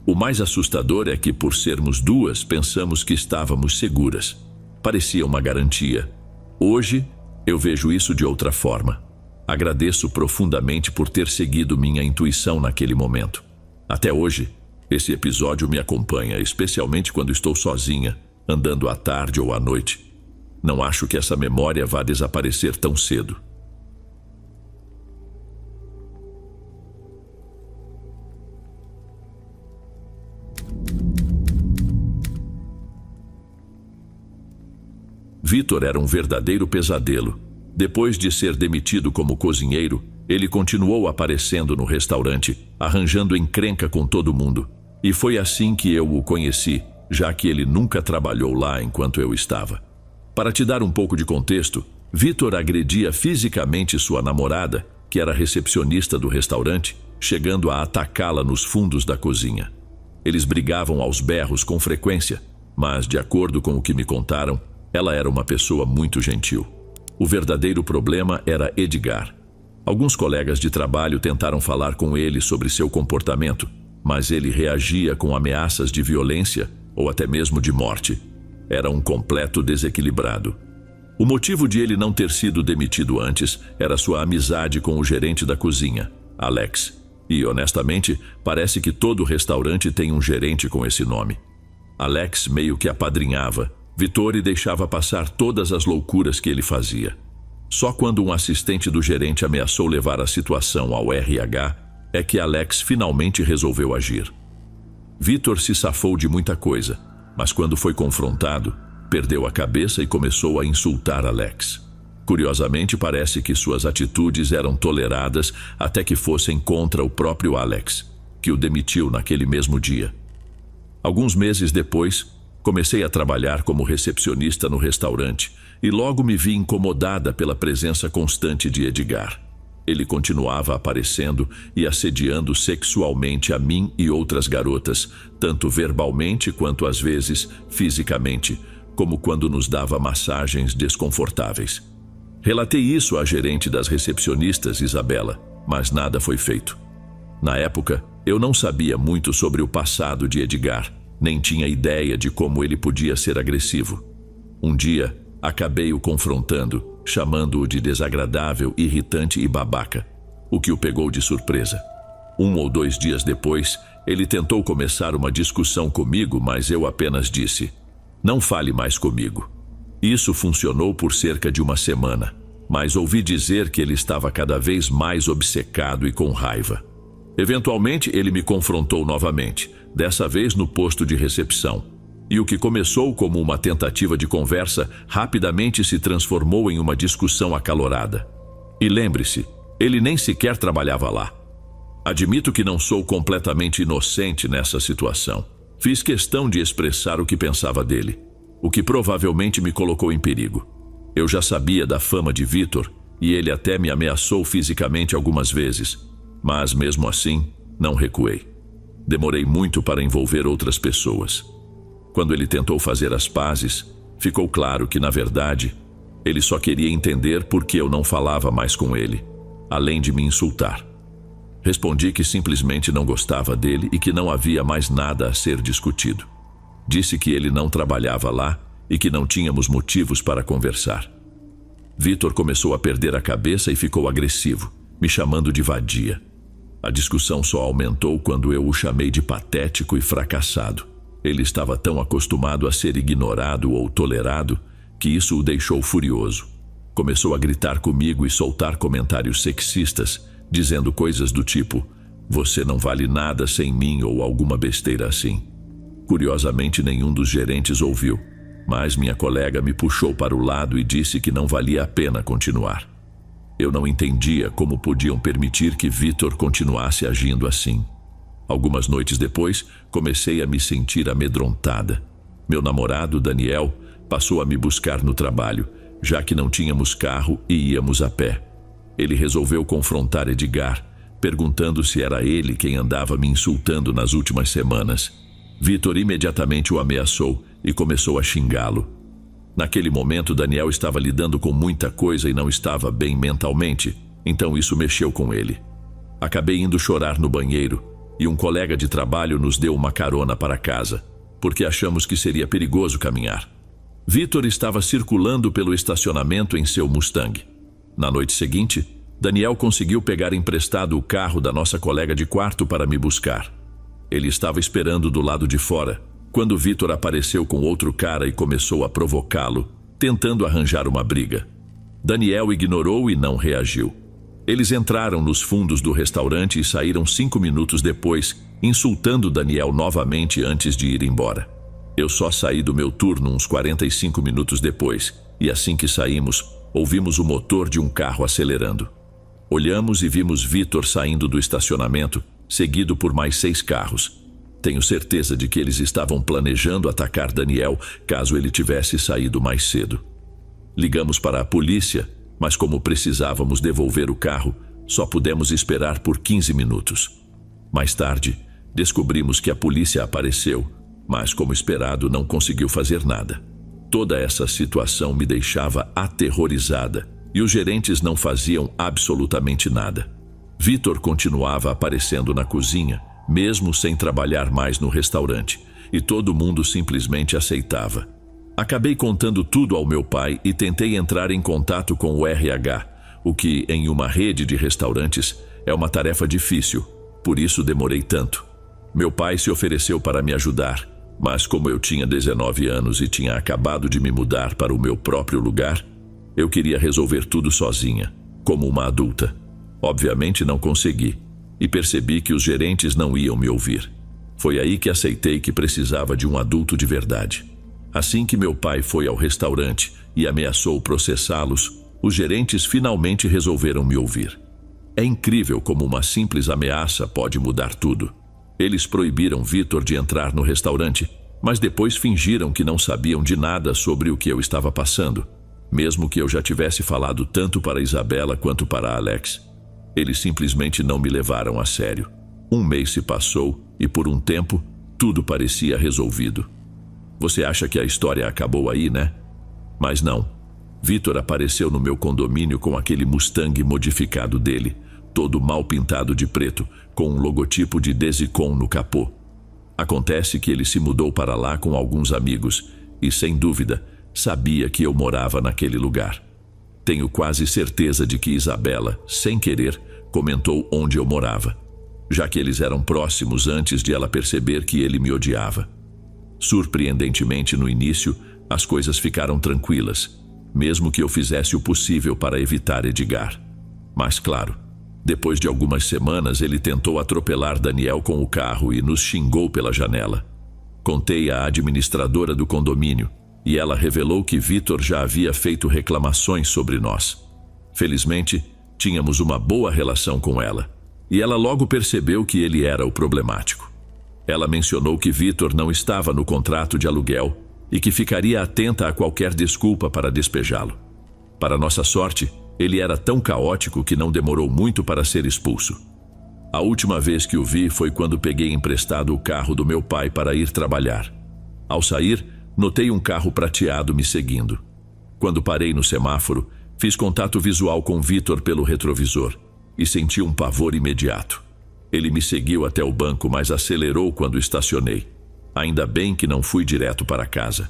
S1: O mais assustador é que, por sermos 2, pensamos que estávamos seguras. Parecia uma garantia. Hoje, eu vejo isso de outra forma. Agradeço profundamente por ter seguido minha intuição naquele momento. Até hoje, esse episódio me acompanha, especialmente quando estou sozinha, andando à tarde ou à noite. Não acho que essa memória vá desaparecer tão cedo. Vitor era um verdadeiro pesadelo. Depois de ser demitido como cozinheiro, ele continuou aparecendo no restaurante, arranjando encrenca com todo mundo. E foi assim que eu o conheci, já que ele nunca trabalhou lá enquanto eu estava. Para te dar um pouco de contexto, Vitor agredia fisicamente sua namorada, que era recepcionista do restaurante, chegando a atacá-la nos fundos da cozinha. Eles brigavam aos berros com frequência, mas, de acordo com o que me contaram, ela era uma pessoa muito gentil. O verdadeiro problema era Edgar. Alguns colegas de trabalho tentaram falar com ele sobre seu comportamento, mas ele reagia com ameaças de violência ou até mesmo de morte. Era um completo desequilibrado. O motivo de ele não ter sido demitido antes era sua amizade com o gerente da cozinha, Alex. E, honestamente, parece que todo restaurante tem um gerente com esse nome. Alex meio que apadrinhava Vitor e deixava passar todas as loucuras que ele fazia. Só quando um assistente do gerente ameaçou levar a situação ao RH é que Alex finalmente resolveu agir. Vitor se safou de muita coisa, mas quando foi confrontado, perdeu a cabeça e começou a insultar Alex. Curiosamente, parece que suas atitudes eram toleradas até que fossem contra o próprio Alex, que o demitiu naquele mesmo dia. Alguns meses depois, comecei a trabalhar como recepcionista no restaurante e logo me vi incomodada pela presença constante de Edgar. Ele continuava aparecendo e assediando sexualmente a mim e outras garotas, tanto verbalmente quanto às vezes fisicamente, como quando nos dava massagens desconfortáveis. Relatei isso à gerente das recepcionistas, Isabela, mas nada foi feito. Na época, eu não sabia muito sobre o passado de Edgar, nem tinha ideia de como ele podia ser agressivo. Um dia, acabei o confrontando, chamando-o de desagradável, irritante e babaca, o que o pegou de surpresa. 1 ou 2 dias depois, ele tentou começar uma discussão comigo, mas eu apenas disse: "Não fale mais comigo." Isso funcionou por cerca de uma semana, mas ouvi dizer que ele estava cada vez mais obcecado e com raiva. Eventualmente, ele me confrontou novamente, dessa vez no posto de recepção. E o que começou como uma tentativa de conversa rapidamente se transformou em uma discussão acalorada. E lembre-se, ele nem sequer trabalhava lá. Admito que não sou completamente inocente nessa situação. Fiz questão de expressar o que pensava dele, o que provavelmente me colocou em perigo. Eu já sabia da fama de Vitor e ele até me ameaçou fisicamente algumas vezes, mas mesmo assim, não recuei. Demorei muito para envolver outras pessoas. Quando ele tentou fazer as pazes, ficou claro que, na verdade, ele só queria entender por que eu não falava mais com ele, além de me insultar. Respondi que simplesmente não gostava dele e que não havia mais nada a ser discutido. Disse que ele não trabalhava lá e que não tínhamos motivos para conversar. Vitor começou a perder a cabeça e ficou agressivo, me chamando de vadia. A discussão só aumentou quando eu o chamei de patético e fracassado. Ele estava tão acostumado a ser ignorado ou tolerado que isso o deixou furioso. Começou a gritar comigo e soltar comentários sexistas, dizendo coisas do tipo: "Você não vale nada sem mim" ou alguma besteira assim. Curiosamente, nenhum dos gerentes ouviu, mas minha colega me puxou para o lado e disse que não valia a pena continuar. Eu não entendia como podiam permitir que Vitor continuasse agindo assim. Algumas noites depois, comecei a me sentir amedrontada. Meu namorado, Daniel, passou a me buscar no trabalho, já que não tínhamos carro e íamos a pé. Ele resolveu confrontar Edgar, perguntando se era ele quem andava me insultando nas últimas semanas. Vitor imediatamente o ameaçou e começou a xingá-lo. Naquele momento, Daniel estava lidando com muita coisa e não estava bem mentalmente, então isso mexeu com ele. Acabei indo chorar no banheiro e um colega de trabalho nos deu uma carona para casa, porque achamos que seria perigoso caminhar. Vitor estava circulando pelo estacionamento em seu Mustang. Na noite seguinte, Daniel conseguiu pegar emprestado o carro da nossa colega de quarto para me buscar. Ele estava esperando do lado de fora, quando Vitor apareceu com outro cara e começou a provocá-lo, tentando arranjar uma briga. Daniel ignorou e não reagiu. Eles entraram nos fundos do restaurante e saíram 5 minutos depois, insultando Daniel novamente antes de ir embora. Eu só saí do meu turno uns 45 minutos depois, e assim que saímos, ouvimos o motor de um carro acelerando. Olhamos e vimos Vitor saindo do estacionamento, seguido por mais 6 carros. Tenho certeza de que eles estavam planejando atacar Daniel caso ele tivesse saído mais cedo. Ligamos para a polícia, mas como precisávamos devolver o carro, só pudemos esperar por 15 minutos. Mais tarde, descobrimos que a polícia apareceu, mas como esperado não conseguiu fazer nada. Toda essa situação me deixava aterrorizada e os gerentes não faziam absolutamente nada. Vitor continuava aparecendo na cozinha, mesmo sem trabalhar mais no restaurante, e todo mundo simplesmente aceitava. Acabei contando tudo ao meu pai e tentei entrar em contato com o RH, o que, em uma rede de restaurantes, é uma tarefa difícil, por isso demorei tanto. Meu pai se ofereceu para me ajudar, mas como eu tinha 19 anos e tinha acabado de me mudar para o meu próprio lugar, eu queria resolver tudo sozinha, como uma adulta. Obviamente não consegui, e percebi que os gerentes não iam me ouvir. Foi aí que aceitei que precisava de um adulto de verdade. Assim que meu pai foi ao restaurante e ameaçou processá-los, os gerentes finalmente resolveram me ouvir. É incrível como uma simples ameaça pode mudar tudo. Eles proibiram Vitor de entrar no restaurante, mas depois fingiram que não sabiam de nada sobre o que eu estava passando, mesmo que eu já tivesse falado tanto para Isabela quanto para Alex. Eles simplesmente não me levaram a sério. Um mês se passou e, por um tempo, tudo parecia resolvido. Você acha que a história acabou aí, né? Mas não. Vitor apareceu no meu condomínio com aquele Mustang modificado dele, todo mal pintado de preto, com um logotipo de Desicon no capô. Acontece que ele se mudou para lá com alguns amigos e, sem dúvida, sabia que eu morava naquele lugar. Tenho quase certeza de que Isabela, sem querer, comentou onde eu morava, já que eles eram próximos antes de ela perceber que ele me odiava. Surpreendentemente, no início, as coisas ficaram tranquilas, mesmo que eu fizesse o possível para evitar Edgar. Mas claro, depois de algumas semanas ele tentou atropelar Daniel com o carro e nos xingou pela janela. Contei à administradora do condomínio e ela revelou que Vitor já havia feito reclamações sobre nós. Felizmente, tínhamos uma boa relação com ela, e ela logo percebeu que ele era o problemático. Ela mencionou que Vitor não estava no contrato de aluguel e que ficaria atenta a qualquer desculpa para despejá-lo. Para nossa sorte, ele era tão caótico que não demorou muito para ser expulso. A última vez que o vi foi quando peguei emprestado o carro do meu pai para ir trabalhar. Ao sair, notei um carro prateado me seguindo. Quando parei no semáforo, fiz contato visual com Vitor pelo retrovisor e senti um pavor imediato. Ele me seguiu até o banco, mas acelerou quando estacionei. Ainda bem que não fui direto para casa.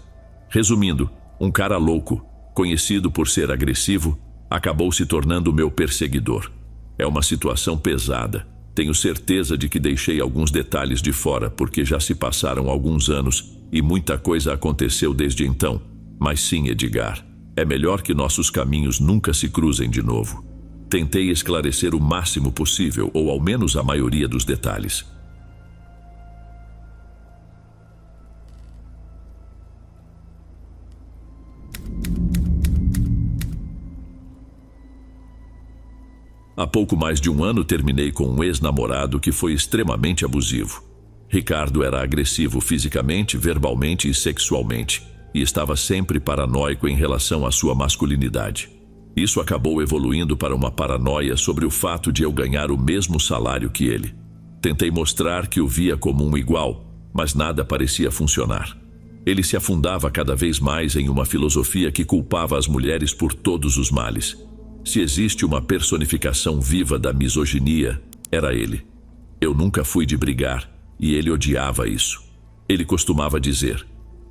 S1: Resumindo, um cara louco, conhecido por ser agressivo, acabou se tornando meu perseguidor. É uma situação pesada. Tenho certeza de que deixei alguns detalhes de fora, porque já se passaram alguns anos e muita coisa aconteceu desde então. Mas sim, Edgar, é melhor que nossos caminhos nunca se cruzem de novo. Tentei esclarecer o máximo possível, ou ao menos a maioria dos detalhes. Há pouco mais de um ano terminei com um ex-namorado que foi extremamente abusivo. Ricardo era agressivo fisicamente, verbalmente e sexualmente, e estava sempre paranoico em relação à sua masculinidade. Isso acabou evoluindo para uma paranoia sobre o fato de eu ganhar o mesmo salário que ele. Tentei mostrar que o via como um igual, mas nada parecia funcionar. Ele se afundava cada vez mais em uma filosofia que culpava as mulheres por todos os males. Se existe uma personificação viva da misoginia, era ele. Eu nunca fui de brigar, e ele odiava isso. Ele costumava dizer: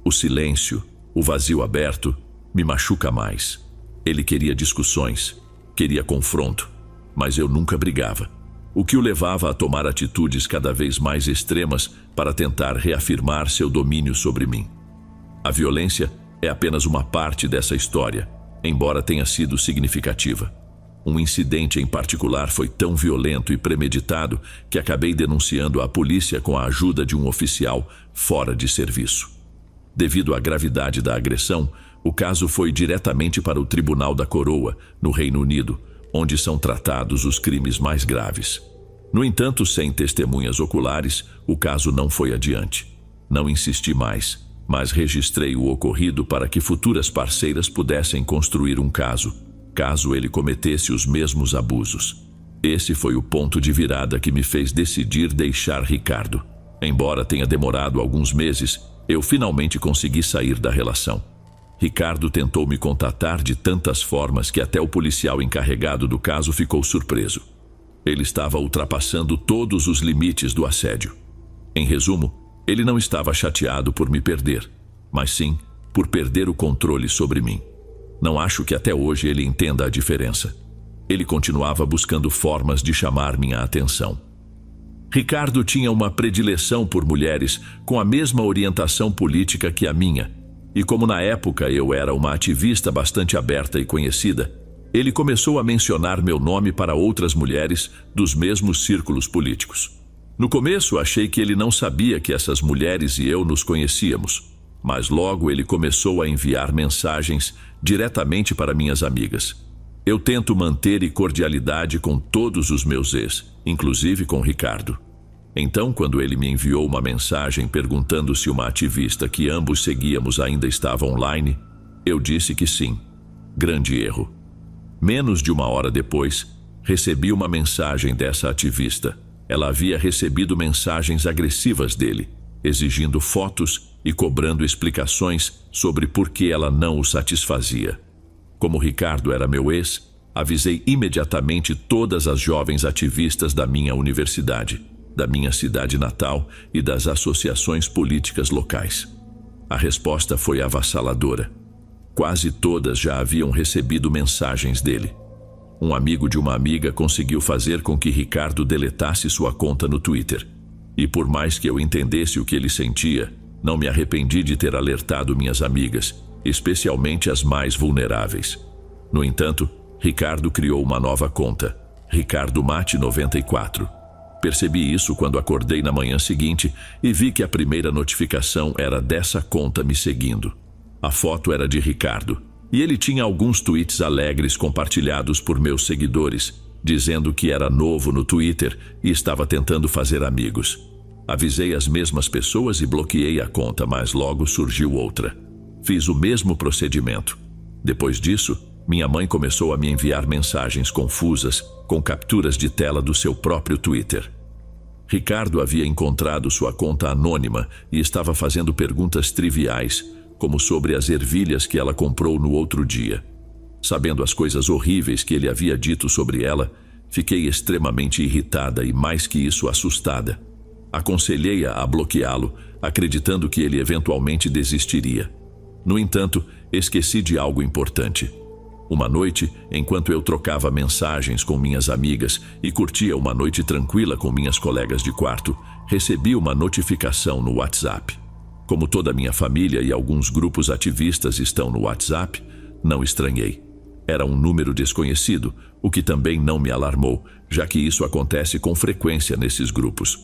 S1: o silêncio, o vazio aberto, me machuca mais. Ele queria discussões, queria confronto, mas eu nunca brigava, o que o levava a tomar atitudes cada vez mais extremas para tentar reafirmar seu domínio sobre mim. A violência é apenas uma parte dessa história, embora tenha sido significativa. Um incidente em particular foi tão violento e premeditado que acabei denunciando à polícia com a ajuda de um oficial fora de serviço. Devido à gravidade da agressão, o caso foi diretamente para o Tribunal da Coroa, no Reino Unido, onde são tratados os crimes mais graves. No entanto, sem testemunhas oculares, o caso não foi adiante. Não insisti mais, mas registrei o ocorrido para que futuras parceiras pudessem construir um caso, caso ele cometesse os mesmos abusos. Esse foi o ponto de virada que me fez decidir deixar Ricardo. Embora tenha demorado alguns meses, eu finalmente consegui sair da relação. Ricardo tentou me contatar de tantas formas que até o policial encarregado do caso ficou surpreso. Ele estava ultrapassando todos os limites do assédio. Em resumo, ele não estava chateado por me perder, mas sim por perder o controle sobre mim. Não acho que até hoje ele entenda a diferença. Ele continuava buscando formas de chamar minha atenção. Ricardo tinha uma predileção por mulheres com a mesma orientação política que a minha, e como na época eu era uma ativista bastante aberta e conhecida, ele começou a mencionar meu nome para outras mulheres dos mesmos círculos políticos. No começo achei que ele não sabia que essas mulheres e eu nos conhecíamos, mas logo ele começou a enviar mensagens diretamente para minhas amigas. Eu tento manter cordialidade com todos os meus ex, inclusive com Ricardo. Então, quando ele me enviou uma mensagem perguntando se uma ativista que ambos seguíamos ainda estava online, eu disse que sim. Grande erro. Menos de 1 hora depois, recebi uma mensagem dessa ativista. Ela havia recebido mensagens agressivas dele, exigindo fotos e cobrando explicações sobre por que ela não o satisfazia. Como Ricardo era meu ex, avisei imediatamente todas as jovens ativistas da minha universidade, da minha cidade natal e das associações políticas locais. A resposta foi avassaladora. Quase todas já haviam recebido mensagens dele. Um amigo de uma amiga conseguiu fazer com que Ricardo deletasse sua conta no Twitter. E por mais que eu entendesse o que ele sentia, não me arrependi de ter alertado minhas amigas, especialmente as mais vulneráveis. No entanto, Ricardo criou uma nova conta, Ricardo Mate 94. Percebi isso quando acordei na manhã seguinte e vi que a primeira notificação era dessa conta me seguindo. A foto era de Ricardo, e ele tinha alguns tweets alegres compartilhados por meus seguidores, dizendo que era novo no Twitter e estava tentando fazer amigos. Avisei as mesmas pessoas e bloqueei a conta, mas logo surgiu outra. Fiz o mesmo procedimento. Depois disso, minha mãe começou a me enviar mensagens confusas com capturas de tela do seu próprio Twitter. Ricardo havia encontrado sua conta anônima e estava fazendo perguntas triviais, como sobre as ervilhas que ela comprou no outro dia. Sabendo as coisas horríveis que ele havia dito sobre ela, fiquei extremamente irritada e, mais que isso, assustada. Aconselhei-a a bloqueá-lo, acreditando que ele eventualmente desistiria. No entanto, esqueci de algo importante. Uma noite, enquanto eu trocava mensagens com minhas amigas e curtia uma noite tranquila com minhas colegas de quarto, recebi uma notificação no WhatsApp. Como toda a minha família e alguns grupos ativistas estão no WhatsApp, não estranhei. Era um número desconhecido, o que também não me alarmou, já que isso acontece com frequência nesses grupos.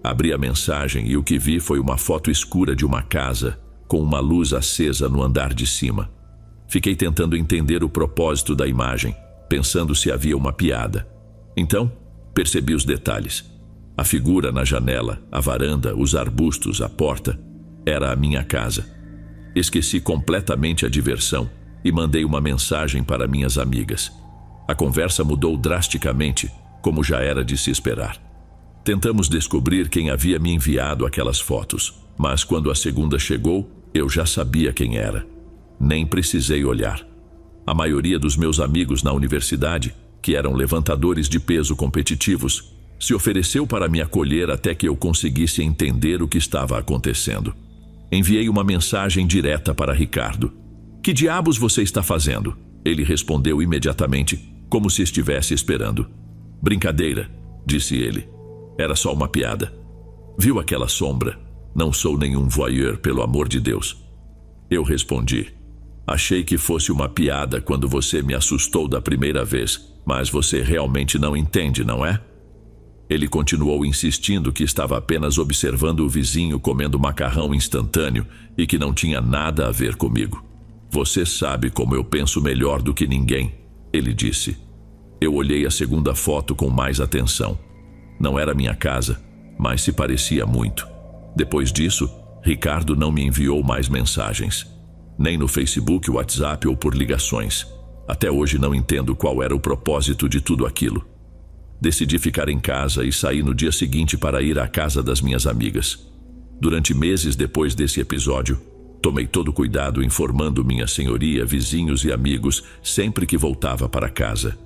S1: Abri a mensagem e o que vi foi uma foto escura de uma casa, com uma luz acesa no andar de cima. Fiquei tentando entender o propósito da imagem, pensando se havia uma piada. Então, percebi os detalhes. A figura na janela, a varanda, os arbustos, a porta. Era a minha casa. Esqueci completamente a diversão e mandei uma mensagem para minhas amigas. A conversa mudou drasticamente, como já era de se esperar. Tentamos descobrir quem havia me enviado aquelas fotos, mas quando a segunda chegou, eu já sabia quem era. Nem precisei olhar. A maioria dos meus amigos na universidade, que eram levantadores de peso competitivos, se ofereceu para me acolher até que eu conseguisse entender o que estava acontecendo. Enviei uma mensagem direta para Ricardo. "Que diabos você está fazendo?" Ele respondeu imediatamente, como se estivesse esperando. "Brincadeira", disse ele. "Era só uma piada." "Viu aquela sombra? Não sou nenhum voyeur, pelo amor de Deus." Eu respondi. "Achei que fosse uma piada quando você me assustou da primeira vez, mas você realmente não entende, não é?" Ele continuou insistindo que estava apenas observando o vizinho comendo macarrão instantâneo e que não tinha nada a ver comigo. "Você sabe como eu penso melhor do que ninguém", ele disse. Eu olhei a segunda foto com mais atenção. Não era minha casa, mas se parecia muito. Depois disso, Ricardo não me enviou mais mensagens. Nem no Facebook, WhatsApp ou por ligações. Até hoje não entendo qual era o propósito de tudo aquilo. Decidi ficar em casa e saí no dia seguinte para ir à casa das minhas amigas. Durante meses depois desse episódio, Tomei todo cuidado informando minha senhoria, vizinhos e amigos sempre que voltava para casa.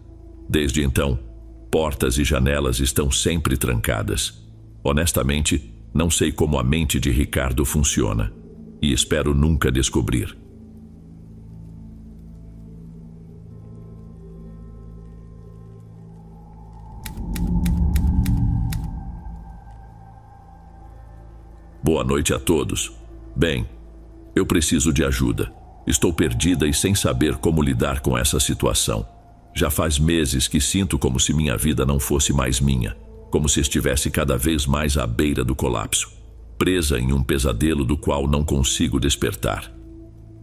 S1: Desde então, portas e janelas estão sempre trancadas. Honestamente, não sei como a mente de Ricardo funciona e espero nunca descobrir. Boa noite a todos. Bem, eu preciso de ajuda. Estou perdida e sem saber como lidar com essa situação. Já faz meses que sinto como se minha vida não fosse mais minha, como se estivesse cada vez mais à beira do colapso, presa em um pesadelo do qual não consigo despertar.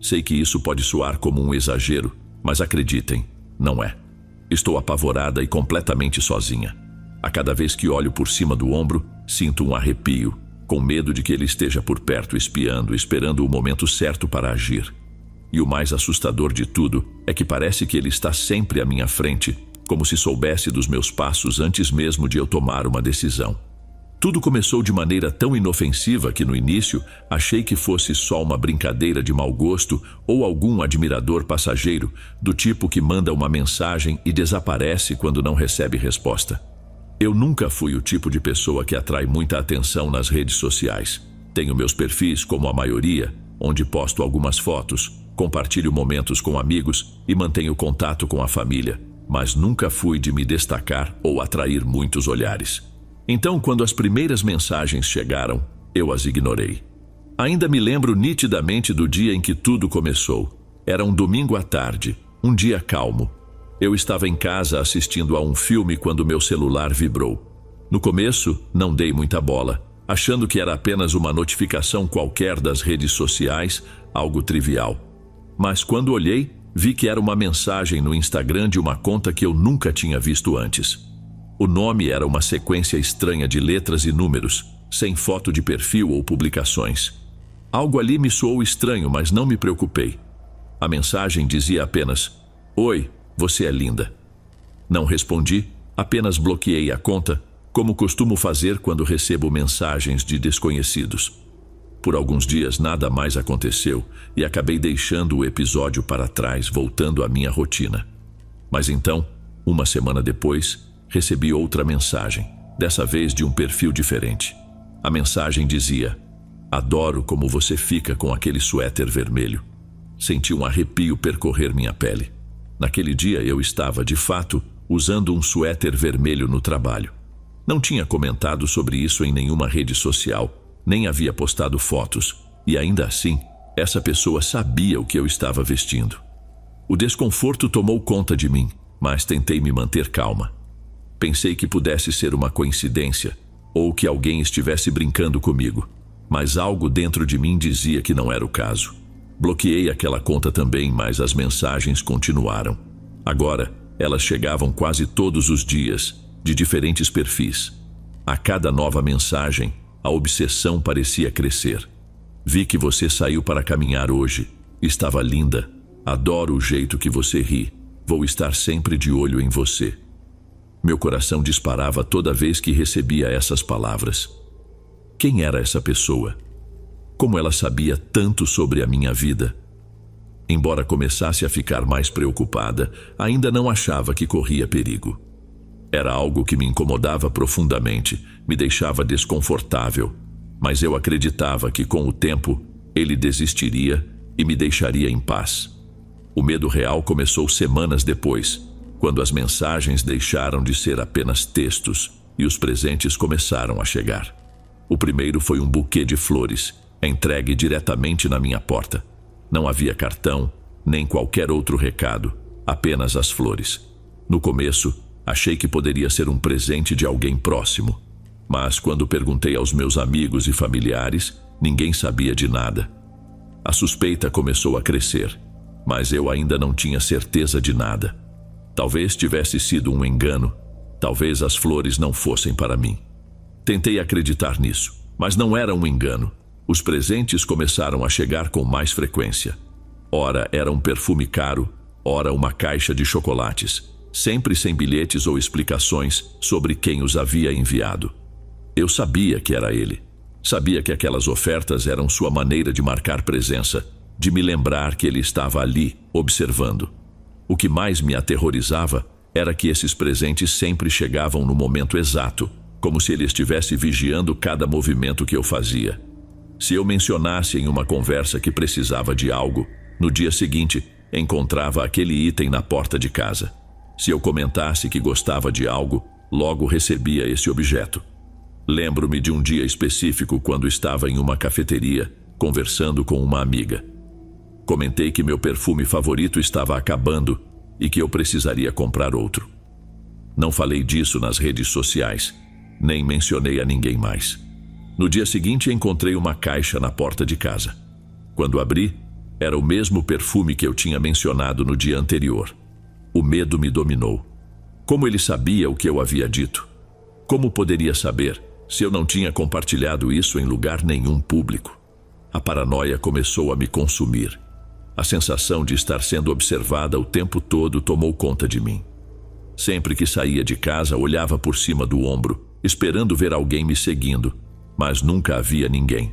S1: Sei que isso pode soar como um exagero, mas acreditem, não é. Estou apavorada e completamente sozinha. A cada vez que olho por cima do ombro, sinto um arrepio, com medo de que ele esteja por perto espiando, esperando o momento certo para agir. E o mais assustador de tudo é que parece que ele está sempre à minha frente, como se soubesse dos meus passos antes mesmo de eu tomar uma decisão. Tudo começou de maneira tão inofensiva que no início achei que fosse só uma brincadeira de mau gosto ou algum admirador passageiro, do tipo que manda uma mensagem e desaparece quando não recebe resposta. Eu nunca fui o tipo de pessoa que atrai muita atenção nas redes sociais. Tenho meus perfis, como a maioria, onde posto algumas fotos, compartilho momentos com amigos e mantenho contato com a família, mas nunca fui de me destacar ou atrair muitos olhares. Então, quando as primeiras mensagens chegaram, eu as ignorei. Ainda me lembro nitidamente do dia em que tudo começou. Era um domingo à tarde, um dia calmo. Eu estava em casa assistindo a um filme quando meu celular vibrou. No começo, não dei muita bola, achando que era apenas uma notificação qualquer das redes sociais, algo trivial. Mas quando olhei, vi que era uma mensagem no Instagram de uma conta que eu nunca tinha visto antes. O nome era uma sequência estranha de letras e números, sem foto de perfil ou publicações. Algo ali me soou estranho, mas não me preocupei. A mensagem dizia apenas: "Oi, você é linda." Não respondi, apenas bloqueei a conta, como costumo fazer quando recebo mensagens de desconhecidos. Por alguns dias nada mais aconteceu e acabei deixando o episódio para trás, voltando à minha rotina. Mas então, uma semana depois, recebi outra mensagem, dessa vez de um perfil diferente. A mensagem dizia: "Adoro como você fica com aquele suéter vermelho." Senti um arrepio percorrer minha pele. Naquele dia eu estava, de fato, usando um suéter vermelho no trabalho. Não tinha comentado sobre isso em nenhuma rede social, nem havia postado fotos, e ainda assim, essa pessoa sabia o que eu estava vestindo. O desconforto tomou conta de mim, mas tentei me manter calma. Pensei que pudesse ser uma coincidência, ou que alguém estivesse brincando comigo, mas algo dentro de mim dizia que não era o caso. Bloqueei aquela conta também, mas as mensagens continuaram. Agora, elas chegavam quase todos os dias, de diferentes perfis. A cada nova mensagem, a obsessão parecia crescer. "Vi que você saiu para caminhar hoje. Estava linda. Adoro o jeito que você ri. Vou estar sempre de olho em você." Meu coração disparava toda vez que recebia essas palavras. Quem era essa pessoa? Como ela sabia tanto sobre a minha vida? Embora começasse a ficar mais preocupada, ainda não achava que corria perigo. Era algo que me incomodava profundamente, me deixava desconfortável, mas eu acreditava que com o tempo ele desistiria e me deixaria em paz. O medo real começou semanas depois, quando as mensagens deixaram de ser apenas textos e os presentes começaram a chegar. O primeiro foi um buquê de flores, entregue diretamente na minha porta. Não havia cartão, nem qualquer outro recado, apenas as flores. No começo, achei que poderia ser um presente de alguém próximo, mas quando perguntei aos meus amigos e familiares, ninguém sabia de nada. A suspeita começou a crescer, mas eu ainda não tinha certeza de nada. Talvez tivesse sido um engano, talvez as flores não fossem para mim. Tentei acreditar nisso, mas não era um engano. Os presentes começaram a chegar com mais frequência. Ora era um perfume caro, ora uma caixa de chocolates, sempre sem bilhetes ou explicações sobre quem os havia enviado. Eu sabia que era ele. Sabia que aquelas ofertas eram sua maneira de marcar presença, de me lembrar que ele estava ali, observando. O que mais me aterrorizava era que esses presentes sempre chegavam no momento exato, como se ele estivesse vigiando cada movimento que eu fazia. Se eu mencionasse em uma conversa que precisava de algo, no dia seguinte, encontrava aquele item na porta de casa. Se eu comentasse que gostava de algo, logo recebia esse objeto. Lembro-me de um dia específico quando estava em uma cafeteria, conversando com uma amiga. Comentei que meu perfume favorito estava acabando e que eu precisaria comprar outro. Não falei disso nas redes sociais, nem mencionei a ninguém mais. No dia seguinte, encontrei uma caixa na porta de casa. Quando abri, era o mesmo perfume que eu tinha mencionado no dia anterior. O medo me dominou. Como ele sabia o que eu havia dito? Como poderia saber se eu não tinha compartilhado isso em lugar nenhum público? A paranoia começou a me consumir. A sensação de estar sendo observada o tempo todo tomou conta de mim. Sempre que saía de casa, olhava por cima do ombro, esperando ver alguém me seguindo, mas nunca havia ninguém.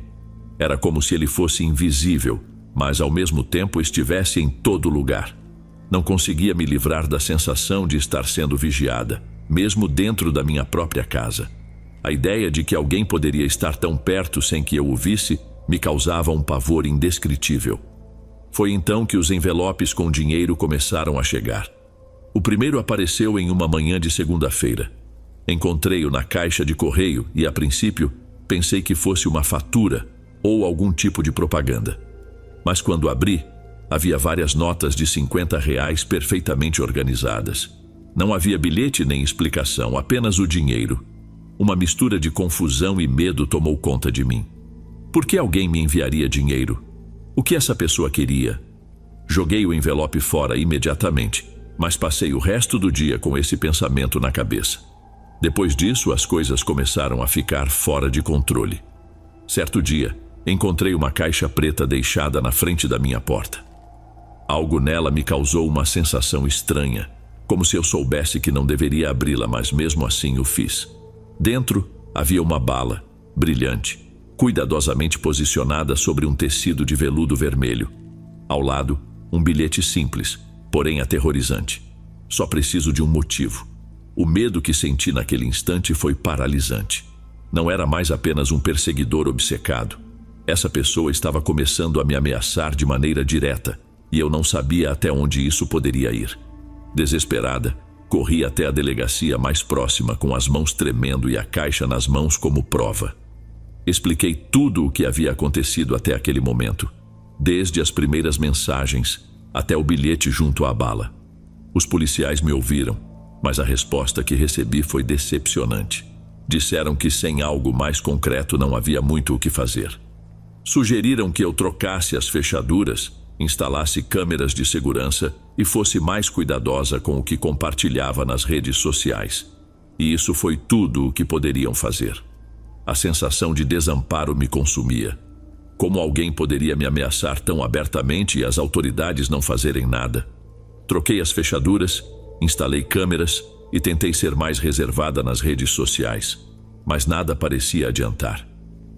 S1: Era como se ele fosse invisível, mas ao mesmo tempo estivesse em todo lugar. Não conseguia me livrar da sensação de estar sendo vigiada, mesmo dentro da minha própria casa. A ideia de que alguém poderia estar tão perto sem que eu o visse me causava um pavor indescritível. Foi então que os envelopes com dinheiro começaram a chegar. O primeiro apareceu em uma manhã de segunda-feira. Encontrei-o na caixa de correio e, a princípio, pensei que fosse uma fatura ou algum tipo de propaganda. Mas quando abri, havia várias notas de R$50 perfeitamente organizadas. Não havia bilhete nem explicação, apenas o dinheiro. Uma mistura de confusão e medo tomou conta de mim. Por que alguém me enviaria dinheiro? O que essa pessoa queria? Joguei o envelope fora imediatamente, mas passei o resto do dia com esse pensamento na cabeça. Depois disso, as coisas começaram a ficar fora de controle. Certo dia, encontrei uma caixa preta deixada na frente da minha porta. Algo nela me causou uma sensação estranha, como se eu soubesse que não deveria abri-la, mas mesmo assim o fiz. Dentro havia uma bala, brilhante, cuidadosamente posicionada sobre um tecido de veludo vermelho. Ao lado, um bilhete simples, porém aterrorizante. Só preciso de um motivo. O medo que senti naquele instante foi paralisante. Não era mais apenas um perseguidor obcecado. Essa pessoa estava começando a me ameaçar de maneira direta, e eu não sabia até onde isso poderia ir. Desesperada, corri até a delegacia mais próxima com as mãos tremendo e a caixa nas mãos como prova. Expliquei tudo o que havia acontecido até aquele momento, desde as primeiras mensagens até o bilhete junto à bala. Os policiais me ouviram, mas a resposta que recebi foi decepcionante. Disseram que sem algo mais concreto não havia muito o que fazer. Sugeriram que eu trocasse as fechaduras, instalasse câmeras de segurança e fosse mais cuidadosa com o que compartilhava nas redes sociais. E isso foi tudo o que poderiam fazer. A sensação de desamparo me consumia. Como alguém poderia me ameaçar tão abertamente e as autoridades não fazerem nada? Troquei as fechaduras, instalei câmeras e tentei ser mais reservada nas redes sociais, mas nada parecia adiantar.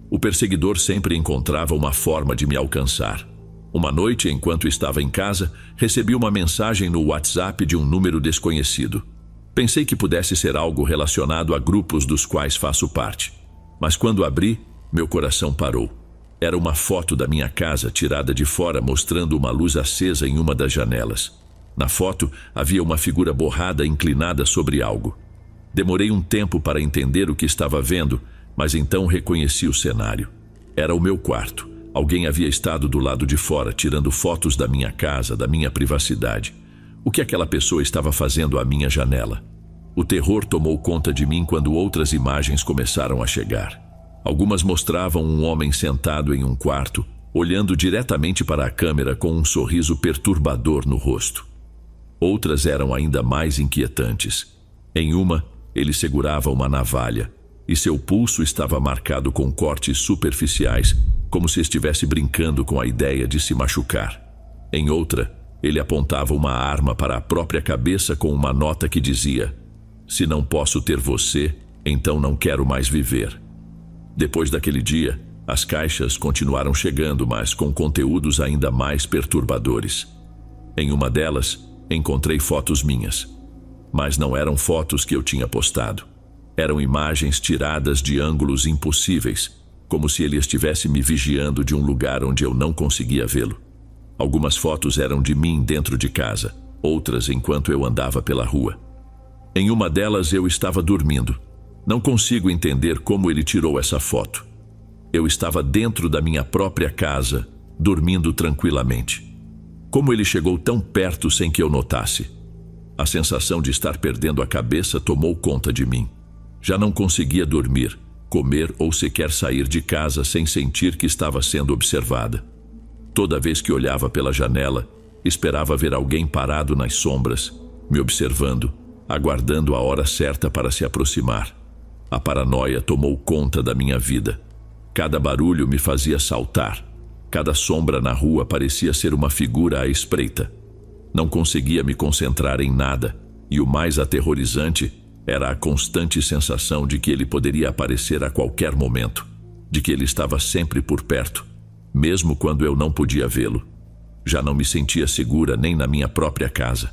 S1: O perseguidor sempre encontrava uma forma de me alcançar. Uma noite, enquanto estava em casa, recebi uma mensagem no WhatsApp de um número desconhecido. Pensei que pudesse ser algo relacionado a grupos dos quais faço parte. Mas quando abri, meu coração parou. Era uma foto da minha casa tirada de fora, mostrando uma luz acesa em uma das janelas. Na foto, havia uma figura borrada inclinada sobre algo. Demorei um tempo para entender o que estava vendo, mas então reconheci o cenário. Era o meu quarto. Alguém havia estado do lado de fora, tirando fotos da minha casa, da minha privacidade. O que aquela pessoa estava fazendo à minha janela? O terror tomou conta de mim quando outras imagens começaram a chegar. Algumas mostravam um homem sentado em um quarto, olhando diretamente para a câmera com um sorriso perturbador no rosto. Outras eram ainda mais inquietantes. Em uma, ele segurava uma navalha, e seu pulso estava marcado com cortes superficiais, como se estivesse brincando com a ideia de se machucar. Em outra, ele apontava uma arma para a própria cabeça com uma nota que dizia: "Se não posso ter você, então não quero mais viver." Depois daquele dia, as caixas continuaram chegando, mas com conteúdos ainda mais perturbadores. Em uma delas, encontrei fotos minhas. Mas não eram fotos que eu tinha postado. Eram imagens tiradas de ângulos impossíveis, como se ele estivesse me vigiando de um lugar onde eu não conseguia vê-lo. Algumas fotos eram de mim dentro de casa, outras enquanto eu andava pela rua. Em uma delas eu estava dormindo. Não consigo entender como ele tirou essa foto. Eu estava dentro da minha própria casa, dormindo tranquilamente. Como ele chegou tão perto sem que eu notasse? A sensação de estar perdendo a cabeça tomou conta de mim. Já não conseguia dormir, comer ou sequer sair de casa sem sentir que estava sendo observada. Toda vez que olhava pela janela, esperava ver alguém parado nas sombras, me observando, aguardando a hora certa para se aproximar. A paranoia tomou conta da minha vida. Cada barulho me fazia saltar. Cada sombra na rua parecia ser uma figura à espreita. Não conseguia me concentrar em nada, e o mais aterrorizante era a constante sensação de que ele poderia aparecer a qualquer momento, de que ele estava sempre por perto, mesmo quando eu não podia vê-lo. Já não me sentia segura nem na minha própria casa.